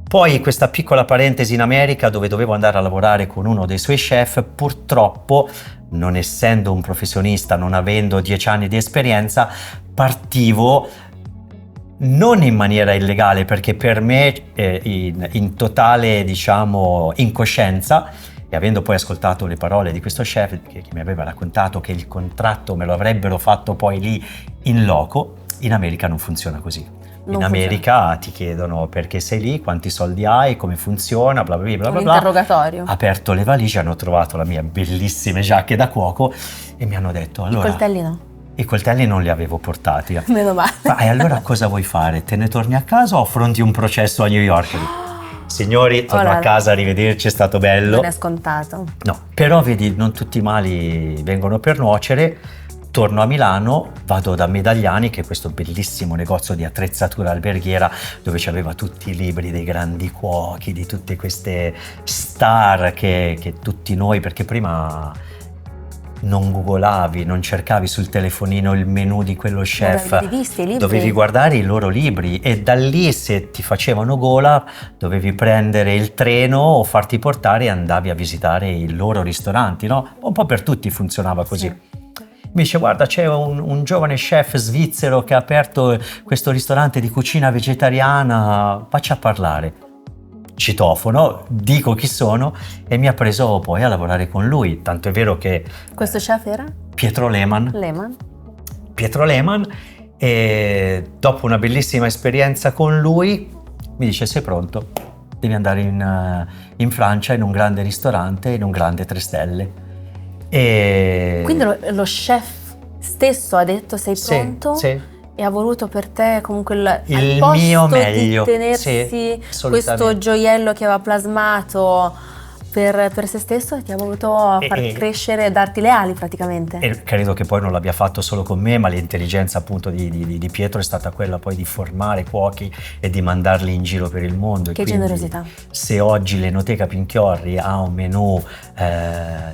Poi questa piccola parentesi in America dove dovevo andare a lavorare con uno dei suoi chef. Purtroppo, non essendo un professionista, non avendo 10 anni di esperienza, partivo non in maniera illegale, perché per me in totale, diciamo, incoscienza, e avendo poi ascoltato le parole di questo chef che mi aveva raccontato che il contratto me lo avrebbero fatto poi lì in loco, in America non funziona così. In America ti chiedono perché sei lì, quanti soldi hai, come funziona, bla bla bla bla. Un interrogatorio. Aperto le valigie, hanno trovato la mia bellissime giacche da cuoco e mi hanno detto: allora... I coltelli no? I coltelli non li avevo portati. Meno male. E allora cosa vuoi fare? Te ne torni a casa o affronti un processo a New York? Signori, torno a casa, arrivederci, è stato bello. Non è scontato. No, però vedi, non tutti i mali vengono per nuocere. Torno a Milano, vado da Medagliani, che è questo bellissimo negozio di attrezzatura alberghiera dove c'aveva tutti i libri dei grandi cuochi, di tutte queste star che tutti noi, perché prima non googolavi, non cercavi sul telefonino il menù di quello chef, dovevi guardare i loro libri e da lì, se ti facevano gola, dovevi prendere il treno o farti portare e andavi a visitare i loro ristoranti, no? Un po' per tutti funzionava così. Sì. Mi dice: guarda, c'è un giovane chef svizzero che ha aperto questo ristorante di cucina vegetariana, faccia parlare. Citofono, dico chi sono e mi ha preso poi a lavorare con lui, tanto è vero che... Questo chef era? Pietro Lehmann. Pietro Lehmann, e dopo una bellissima esperienza con lui mi dice: sei pronto, devi andare in Francia, in un grande ristorante, in un grande 3 stelle. E... Quindi lo chef stesso ha detto: sei pronto? Sì. E ha voluto per te comunque il mio meglio, di tenersi questo gioiello che aveva plasmato per se stesso, e ti ha voluto far crescere e darti le ali praticamente. E credo che poi non l'abbia fatto solo con me, ma l'intelligenza appunto di Pietro è stata quella poi di formare cuochi e di mandarli in giro per il mondo. Che generosità. Se oggi l'Enoteca Pinchiorri ha un menù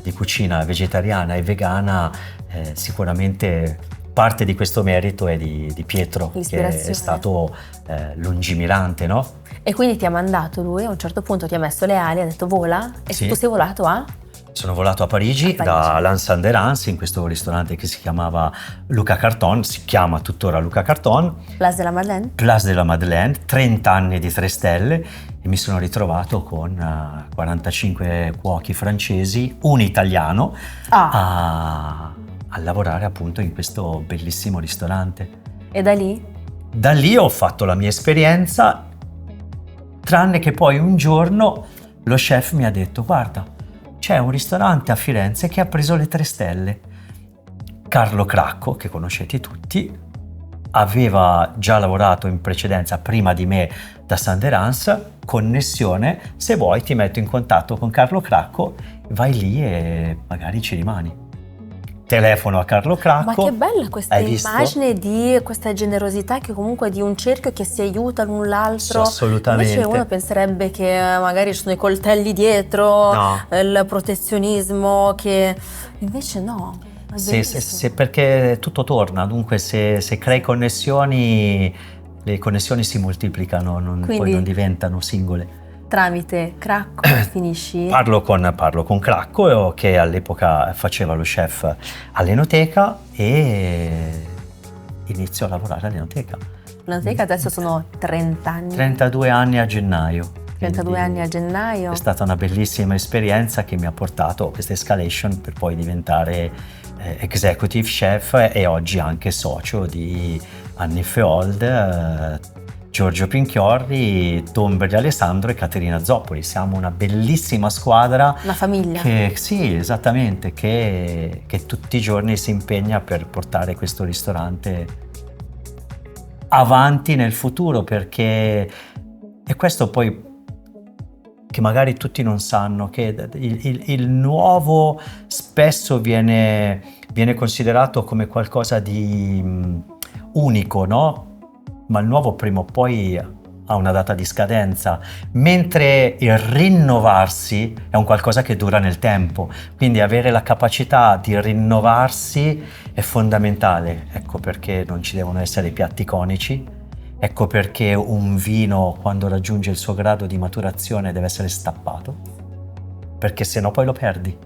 di cucina vegetariana e vegana, sicuramente parte di questo merito è di Pietro, che è stato lungimirante, no? E quindi ti ha mandato lui, a un certo punto ti ha messo le ali, ha detto vola, e tu sei volato a? Sono volato a Parigi, da Lance Anderance in questo ristorante che si chiamava Luca Carton, si chiama tuttora Luca Carton. Place de la Madeleine. Place de la Madeleine, 30 anni di 3 stelle e mi sono ritrovato con 45 cuochi francesi, un italiano, a lavorare appunto in questo bellissimo ristorante. E da lì? Da lì ho fatto la mia esperienza, tranne che poi un giorno lo chef mi ha detto: guarda, c'è un ristorante a Firenze che ha preso le 3 stelle. Carlo Cracco, che conoscete tutti, aveva già lavorato in precedenza prima di me da Sanderance. Connessione, se vuoi ti metto in contatto con Carlo Cracco, vai lì e magari ci rimani. Telefono a Carlo Cracco. Ma che bella questa immagine di questa generosità, che comunque di un cerchio che si aiuta l'un l'altro. Assolutamente. Invece uno penserebbe che magari ci sono i coltelli dietro, il protezionismo, che invece no. Se perché tutto torna, dunque se crei connessioni, le connessioni si moltiplicano, poi non diventano singole. Tramite Cracco finisci? Parlo con Cracco, che all'epoca faceva lo chef all'Enoteca, e inizio a lavorare all'Enoteca. L'Enoteca adesso sono 30 anni. 32 anni a gennaio. 32 anni a gennaio. È stata una bellissima esperienza che mi ha portato questa escalation per poi diventare executive chef e oggi anche socio di Annie Feold, Giorgio Pinchiorri, Tom Berlialessandro e Caterina Zoppoli. Siamo una bellissima squadra. Una famiglia. Sì, esattamente, che tutti i giorni si impegna per portare questo ristorante avanti nel futuro, perché è questo poi che magari tutti non sanno, che il nuovo spesso viene considerato come qualcosa di unico, no? Ma il nuovo prima o poi ha una data di scadenza, mentre il rinnovarsi è un qualcosa che dura nel tempo, quindi avere la capacità di rinnovarsi è fondamentale. Ecco perché non ci devono essere piatti iconici, ecco perché un vino, quando raggiunge il suo grado di maturazione, deve essere stappato, perché sennò poi lo perdi.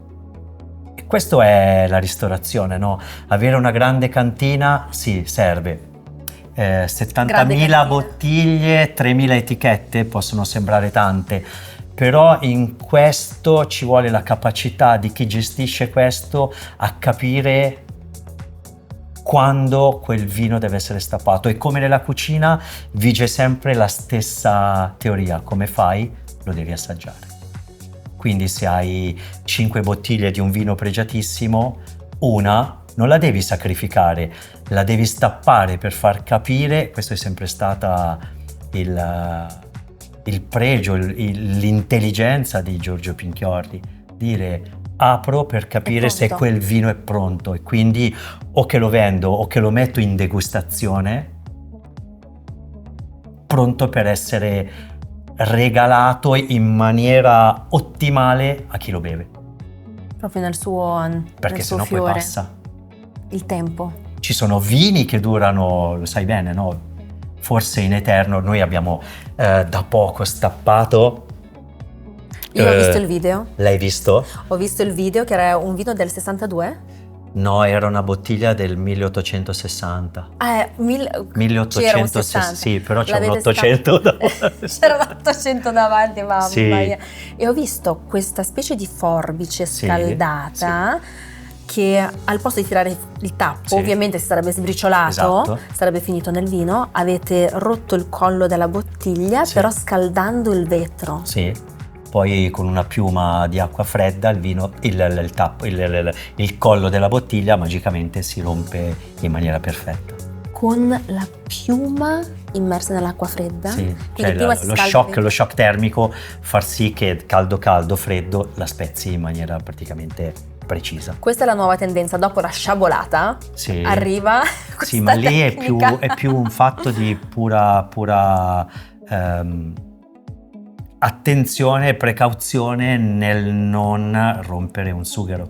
E questo è la ristorazione, no? Avere una grande cantina, sì, serve. 70.000 bottiglie, 3.000 etichette possono sembrare tante, però in questo ci vuole la capacità di chi gestisce questo a capire quando quel vino deve essere stappato. E come nella cucina vige sempre la stessa teoria: come fai? Lo devi assaggiare. Quindi se hai 5 bottiglie di un vino pregiatissimo, una non la devi sacrificare, la devi stappare per far capire. Questo è sempre stata il pregio, l'intelligenza di Giorgio Pinchiorri, dire: apro per capire se quel vino è pronto, e quindi o che lo vendo o che lo metto in degustazione pronto per essere regalato in maniera ottimale a chi lo beve. Proprio nel suo perché sennò poi passa il tempo. Ci sono vini che durano, lo sai bene, no? Forse in eterno. Noi abbiamo da poco stappato. Io ho visto il video. L'hai visto? Ho visto il video, che era un vino del 62? No, era una bottiglia del 1860. 1860. Sì, però c'è un 800 davanti. C'era l'800 davanti, mamma mia. E ho visto questa specie di forbice scaldata, che al posto di tirare il tappo, ovviamente si sarebbe sbriciolato, sarebbe finito nel vino. Avete rotto il collo della bottiglia, però scaldando il vetro. Sì. Poi con una piuma di acqua fredda il vino, il collo della bottiglia magicamente si rompe in maniera perfetta. Con la piuma immersa nell'acqua fredda? Sì, cioè lo shock termico far sì che caldo, freddo la spezzi in maniera praticamente precisa. Questa è la nuova tendenza, dopo la sciabolata arriva questa Sì, ma lì è più un fatto di pura attenzione e precauzione nel non rompere un sughero.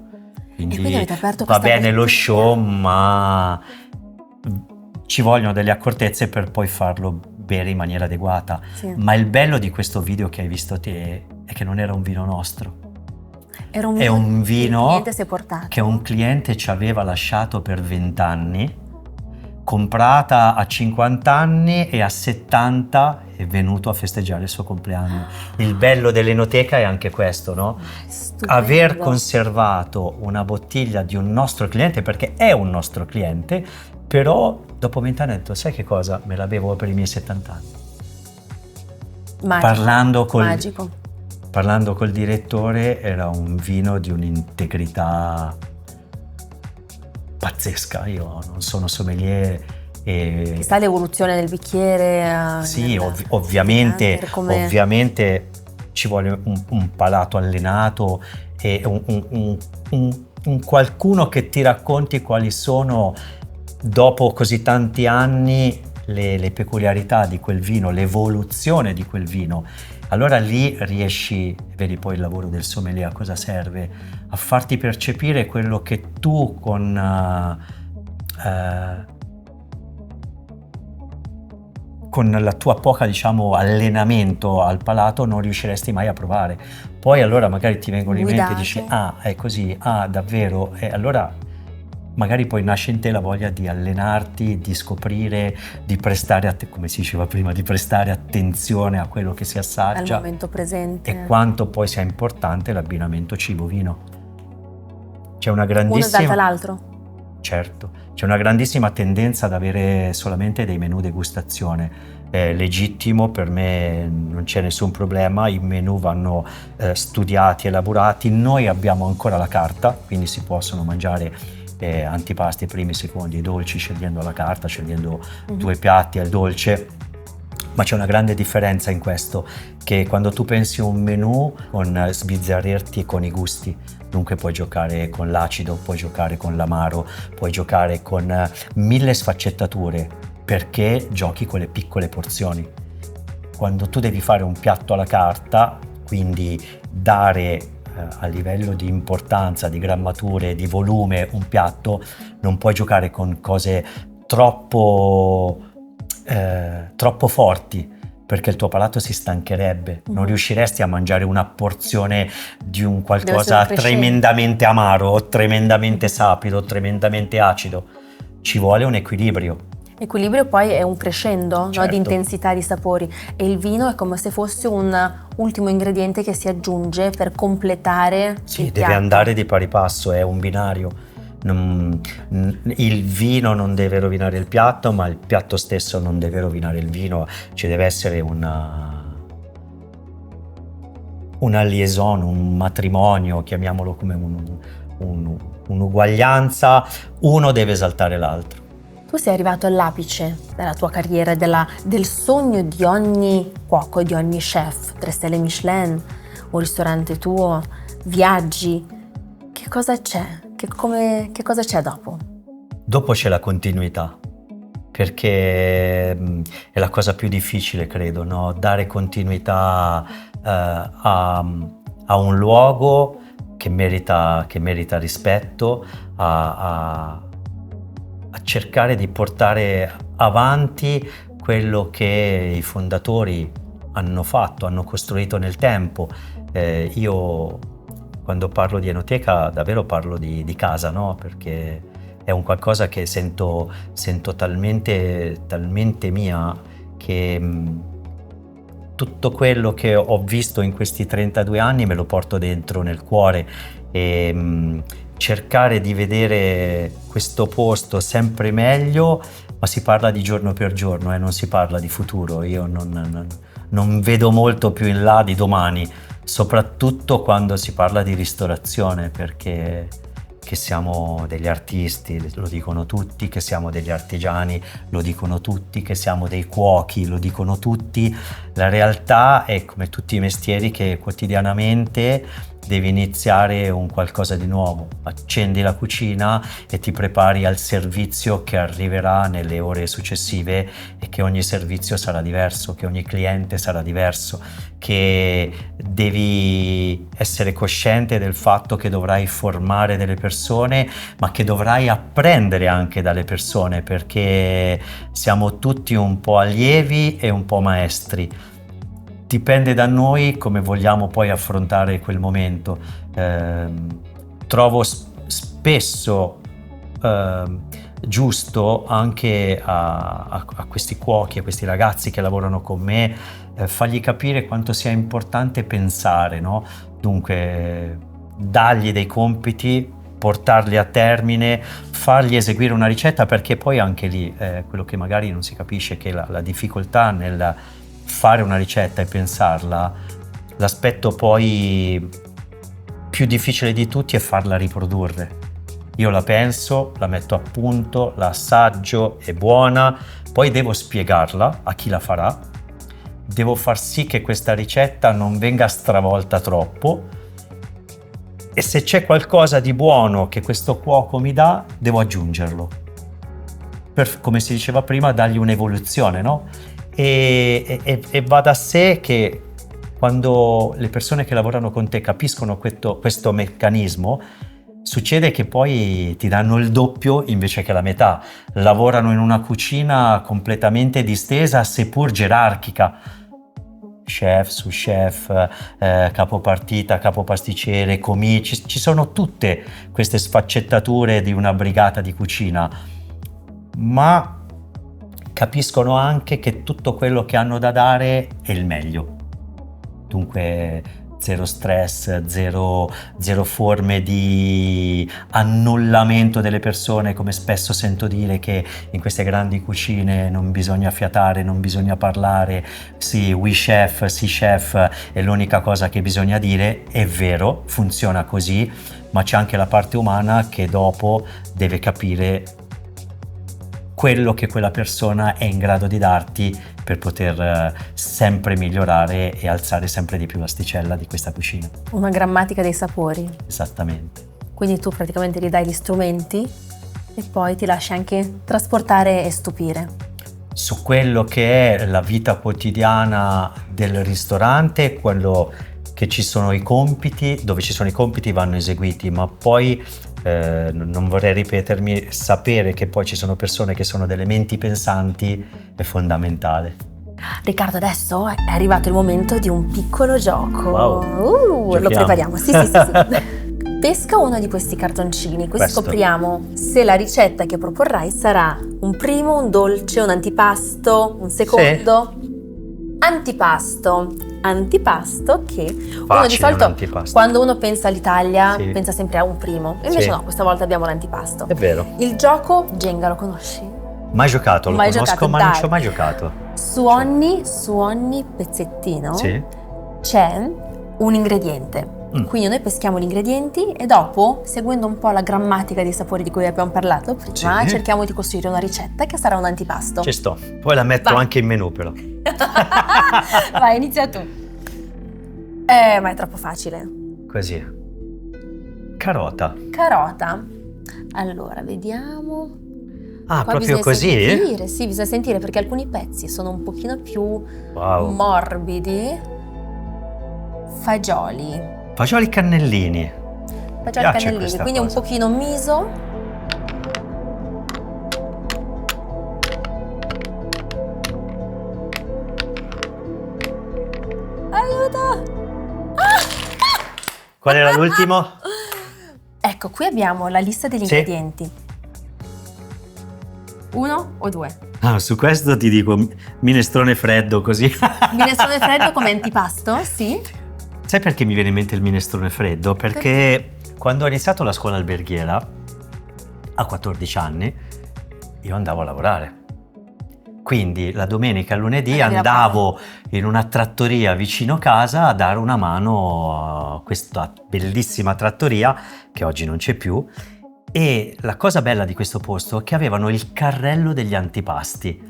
Quindi avete aperto va bene lo show, ma ci vogliono delle accortezze per poi farlo bere in maniera adeguata. Ma il bello di questo video che hai visto te è che non era un vino nostro. Era un è un vino che un cliente ci aveva lasciato per 20 anni, comprata a 50 anni e a 70 è venuto a festeggiare il suo compleanno. Il bello dell'Enoteca è anche questo, no? Stupendo. Aver conservato una bottiglia di un nostro cliente, perché è un nostro cliente, però dopo 20 anni ho detto, sai che cosa? Me la bevo per i miei 70 anni. Magico. Parlando col direttore, era un vino di un'integrità pazzesca. Io non sono sommelier e... Chissà l'evoluzione del bicchiere. Sì, ovviamente ci vuole un palato allenato e un qualcuno che ti racconti quali sono, dopo così tanti anni, le peculiarità di quel vino, l'evoluzione di quel vino. Allora lì riesci, vedi poi il lavoro del sommelier a cosa serve, a farti percepire quello che tu con la tua poca, diciamo, allenamento al palato non riusciresti mai a provare. Poi allora magari ti vengono in mente e dici, ah, è così, ah, davvero, e allora magari poi nasce in te la voglia di allenarti, di scoprire, di prestare, come si diceva prima, di prestare attenzione a quello che si assaggia. Al momento presente. E quanto poi sia importante l'abbinamento cibo-vino. C'è una grandissima... Uno esalta l'altro. Certo, c'è una grandissima tendenza ad avere solamente dei menù degustazione. È legittimo, per me non c'è nessun problema, i menù vanno studiati, elaborati. Noi abbiamo ancora la carta, quindi si possono mangiare antipasti, primi, secondi, dolci, scegliendo la carta, scegliendo 2 piatti al dolce. Ma c'è una grande differenza in questo, che quando tu pensi a un menù, con sbizzarrirti con i gusti, dunque puoi giocare con l'acido, puoi giocare con l'amaro, puoi giocare con 1000 sfaccettature, perché giochi con le piccole porzioni. Quando tu devi fare un piatto alla carta, quindi dare a livello di importanza, di grammature, di volume un piatto, non puoi giocare con cose troppo forti, perché il tuo palato si stancherebbe, non riusciresti a mangiare una porzione di un qualcosa tremendamente amaro, o tremendamente sapido, o tremendamente acido. Ci vuole un equilibrio. Equilibrio poi è un crescendo, certo, no, di intensità di sapori, e il vino è come se fosse un ultimo ingrediente che si aggiunge per completare il piatto. Deve andare di pari passo, è un binario. Il vino non deve rovinare il piatto, ma il piatto stesso non deve rovinare il vino. Ci deve essere una liaison, un matrimonio, chiamiamolo come un'uguaglianza. Uno deve esaltare l'altro. Tu sei arrivato all'apice della tua carriera, del sogno di ogni cuoco, di ogni chef, 3 stelle Michelin, un ristorante tuo, viaggi. Che cosa c'è? Che cosa c'è dopo? Dopo c'è la continuità, perché è la cosa più difficile, credo, no? Dare continuità a un luogo che merita rispetto, a cercare di portare avanti quello che i fondatori hanno fatto, hanno costruito nel tempo. Io quando parlo di Enoteca davvero parlo di casa, no? Perché è un qualcosa che sento talmente mia, che tutto quello che ho visto in questi 32 anni me lo porto dentro nel cuore, e cercare di vedere questo posto sempre meglio, ma si parla di giorno per giorno, non si parla di futuro. Io non vedo molto più in là di domani, soprattutto quando si parla di ristorazione, perché che siamo degli artisti, lo dicono tutti, che siamo degli artigiani, lo dicono tutti, che siamo dei cuochi, lo dicono tutti. La realtà è, come tutti i mestieri, che quotidianamente devi iniziare un qualcosa di nuovo. Accendi la cucina e ti prepari al servizio che arriverà nelle ore successive, e che ogni servizio sarà diverso, che ogni cliente sarà diverso, che devi essere cosciente del fatto che dovrai formare delle persone, ma che dovrai apprendere anche dalle persone, perché siamo tutti un po' allievi e un po' maestri. dipende da noi come vogliamo poi affrontare quel momento. Trovo spesso giusto anche a questi cuochi, a questi ragazzi che lavorano con me, fargli capire quanto sia importante pensare, no? Dunque, dargli dei compiti, portarli a termine, fargli eseguire una ricetta, perché poi anche lì quello che magari non si capisce è che la difficoltà nel fare una ricetta e pensarla, l'aspetto poi più difficile di tutti è farla riprodurre. Io la penso, la metto a punto, la assaggio, è buona, poi devo spiegarla a chi la farà, devo far sì che questa ricetta non venga stravolta troppo, e se c'è qualcosa di buono che questo cuoco mi dà, devo aggiungerlo. Come si diceva prima, dargli un'evoluzione, no? E va da sé che quando le persone che lavorano con te capiscono questo meccanismo, succede che poi ti danno il doppio invece che la metà. Lavorano in una cucina completamente distesa, seppur gerarchica. Chef, sous chef, capo partita, capo pasticcere, comici, ci sono tutte queste sfaccettature di una brigata di cucina, ma capiscono anche che tutto quello che hanno da dare è il meglio. Dunque zero stress, zero forme di annullamento delle persone, come spesso sento dire che in queste grandi cucine non bisogna fiatare, non bisogna parlare, sì, oui chef, sì chef, è l'unica cosa che bisogna dire. È vero, funziona così, ma c'è anche la parte umana che dopo deve capire quello che quella persona è in grado di darti per poter sempre migliorare e alzare sempre di più l'asticella di questa cucina. Una grammatica dei sapori. Esattamente. Quindi tu praticamente gli dai gli strumenti e poi ti lasci anche trasportare e stupire. Su quello che è la vita quotidiana del ristorante, quello che ci sono i compiti, dove ci sono i compiti vanno eseguiti, ma poi non vorrei ripetermi, sapere che poi ci sono persone che sono delle menti pensanti è fondamentale. Riccardo, adesso è arrivato il momento di un piccolo gioco. Wow. Lo prepariamo, sì. Pesca uno di questi cartoncini, così Questo. scopriamo se la ricetta che proporrai sarà un primo, un dolce, un antipasto, un secondo. Sì. Antipasto che uno di solito quando uno pensa all'Italia pensa sempre a un primo, invece no, questa volta abbiamo l'antipasto. È vero. Il gioco Jenga lo conosci? Mai giocato, lo conosco, ma non ci ho mai giocato. Su ogni pezzettino c'è un ingrediente. Quindi noi peschiamo gli ingredienti e dopo, seguendo un po' la grammatica dei sapori di cui abbiamo parlato prima, cerchiamo di costruire una ricetta che sarà un antipasto. Ci sto, poi la metto anche in menù però. Vai, inizia tu. Ma è troppo facile. Così. Carota. Allora, vediamo. Ah, qua proprio così? Sentire, sì, bisogna sentire perché alcuni pezzi sono un pochino più morbidi. Fagioli cannellini. Quindi un pochino miso. Aiuto! Qual era l'ultimo? Ecco, qui abbiamo la lista degli ingredienti. 1 o 2? Su questo ti dico minestrone freddo, così. Minestrone freddo come antipasto? Sì. Sai perché mi viene in mente il minestrone freddo? Perché quando ho iniziato la scuola alberghiera, a 14 anni, io andavo a lavorare. Quindi la domenica e il lunedì andavo in una trattoria vicino casa a dare una mano a questa bellissima trattoria, che oggi non c'è più. E la cosa bella di questo posto è che avevano il carrello degli antipasti.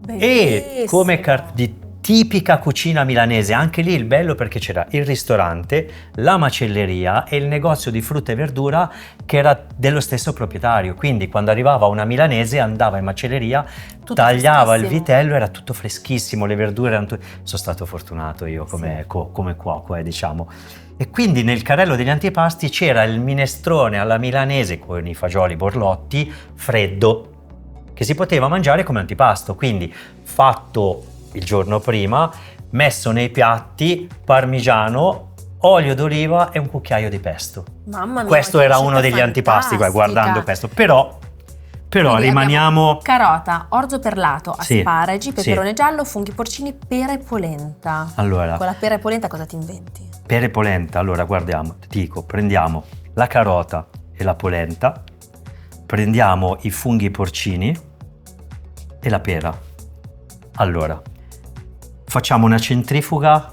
Bellissimo. E come di tipica cucina milanese, anche lì il bello perché c'era il ristorante, la macelleria e il negozio di frutta e verdura che era dello stesso proprietario. Quindi quando arrivava una milanese andava in macelleria, tagliava il vitello, era tutto freschissimo, le verdure erano sono stato fortunato io come cuoco, diciamo. E quindi nel carrello degli antipasti c'era il minestrone alla milanese con i fagioli borlotti freddo, che si poteva mangiare come antipasto, quindi fatto il giorno prima, messo nei piatti parmigiano, olio d'oliva e un cucchiaio di pesto. Mamma mia, questo era uno degli antipasti, guardando questo, però rimaniamo... Carota, orzo perlato, Sì, asparagi, peperone sì. giallo, funghi porcini, pera e polenta. Allora, Con la pera e polenta cosa ti inventi? pera e polenta, allora guardiamo, ti dico, prendiamo la carota e la polenta, prendiamo i funghi porcini e la pera. Allora, facciamo una centrifuga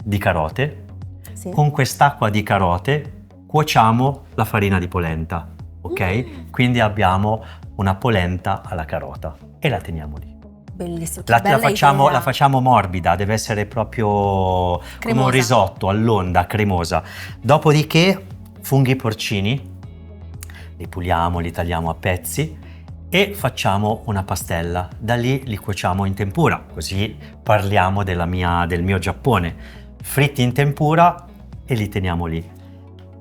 di carote, Sì. con quest'acqua di carote cuociamo la farina di polenta, ok? Quindi abbiamo una polenta alla carota e la teniamo lì. Bellissimo. che La bella idea. facciamo morbida, deve essere proprio come Cremosa. un risotto all'onda, cremosa. Dopodiché funghi porcini, li puliamo, li tagliamo a pezzi e facciamo una pastella. Da lì li cuociamo in tempura, così parliamo del mio Giappone. Fritti in tempura e li teniamo lì.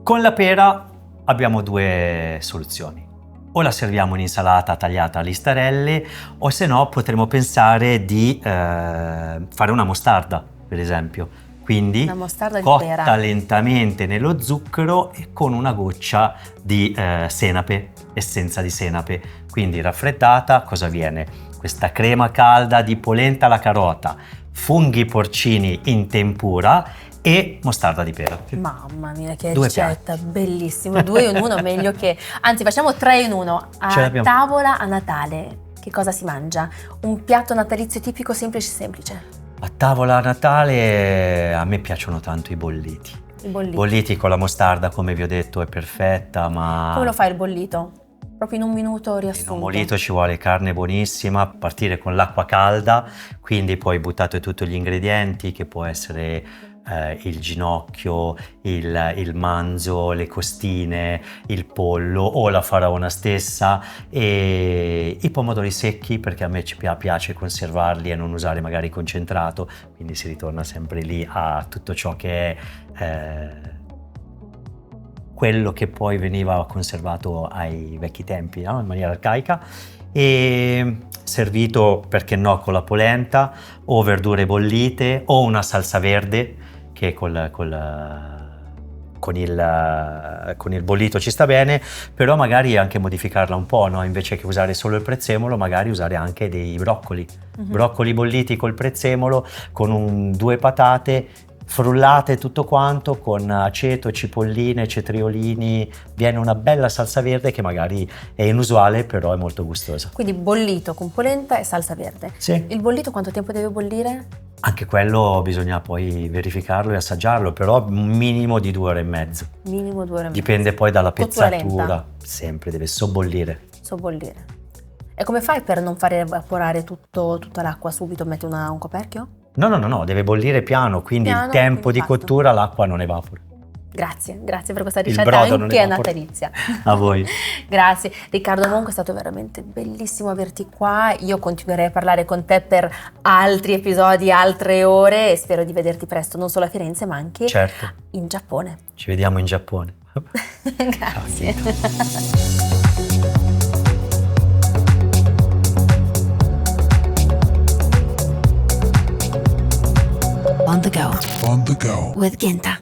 Con la pera abbiamo due soluzioni. O la serviamo in insalata tagliata a listarelle, o se no potremmo pensare di fare una mostarda, per esempio. Quindi Una mostarda di cotta pera. lentamente nello zucchero e con una goccia di senape, essenza di senape. Quindi raffreddata, cosa viene? Questa crema calda di polenta alla carota, funghi porcini in tempura e mostarda di pera. Mamma mia, che Due ricetta, bellissimo. 2 in 1 meglio che... Anzi, facciamo 3 in 1. Ce A l'abbiamo. tavola a Natale, che cosa si mangia? Un piatto natalizio tipico semplice. A tavola a Natale a me piacciono tanto i bolliti. Il bollito. Bolliti con la mostarda, come vi ho detto, è perfetta, ma Come lo fai il bollito? Proprio in un minuto in riassunto. un bollito ci vuole carne buonissima, partire con l'acqua calda, quindi poi buttate tutti gli ingredienti, che può essere il ginocchio, il manzo, le costine, il pollo o la faraona stessa, e i pomodori secchi, perché a me ci piace conservarli e non usare magari concentrato, quindi si ritorna sempre lì a tutto ciò che è quello che poi veniva conservato ai vecchi tempi, no? In maniera arcaica, e servito, perché no, con la polenta o verdure bollite o una salsa verde che con il bollito ci sta bene, però magari anche modificarla un po', no? Invece che usare solo il prezzemolo, magari usare anche dei broccoli, broccoli bolliti col prezzemolo, con 2 patate frullate tutto quanto, con aceto, cipolline, cetriolini, viene una bella salsa verde che magari è inusuale, però è molto gustosa. Quindi bollito con polenta e salsa verde. Sì. Il bollito quanto tempo deve bollire? Anche quello bisogna poi verificarlo e assaggiarlo, però un minimo di 2 ore e mezzo. Minimo 2 ore e mezza. Dipende poi dalla Cottura pezzatura, lenta. sempre deve sobbollire. Sobbollire. E come fai per non fare evaporare tutta l'acqua subito? Metti un coperchio? No, deve bollire piano, quindi Piano, il tempo quindi di fatto. cottura l'acqua non evapora. Grazie per questa Il ricetta brodo non anche evapora. natalizia. A voi. Grazie. Riccardo, comunque è stato veramente bellissimo averti qua. Io continuerei a parlare con te per altri episodi, altre ore, e spero di vederti presto, non solo a Firenze, ma anche Certo, in Giappone. ci vediamo in Giappone. Grazie. On the go. On the go. With Genta.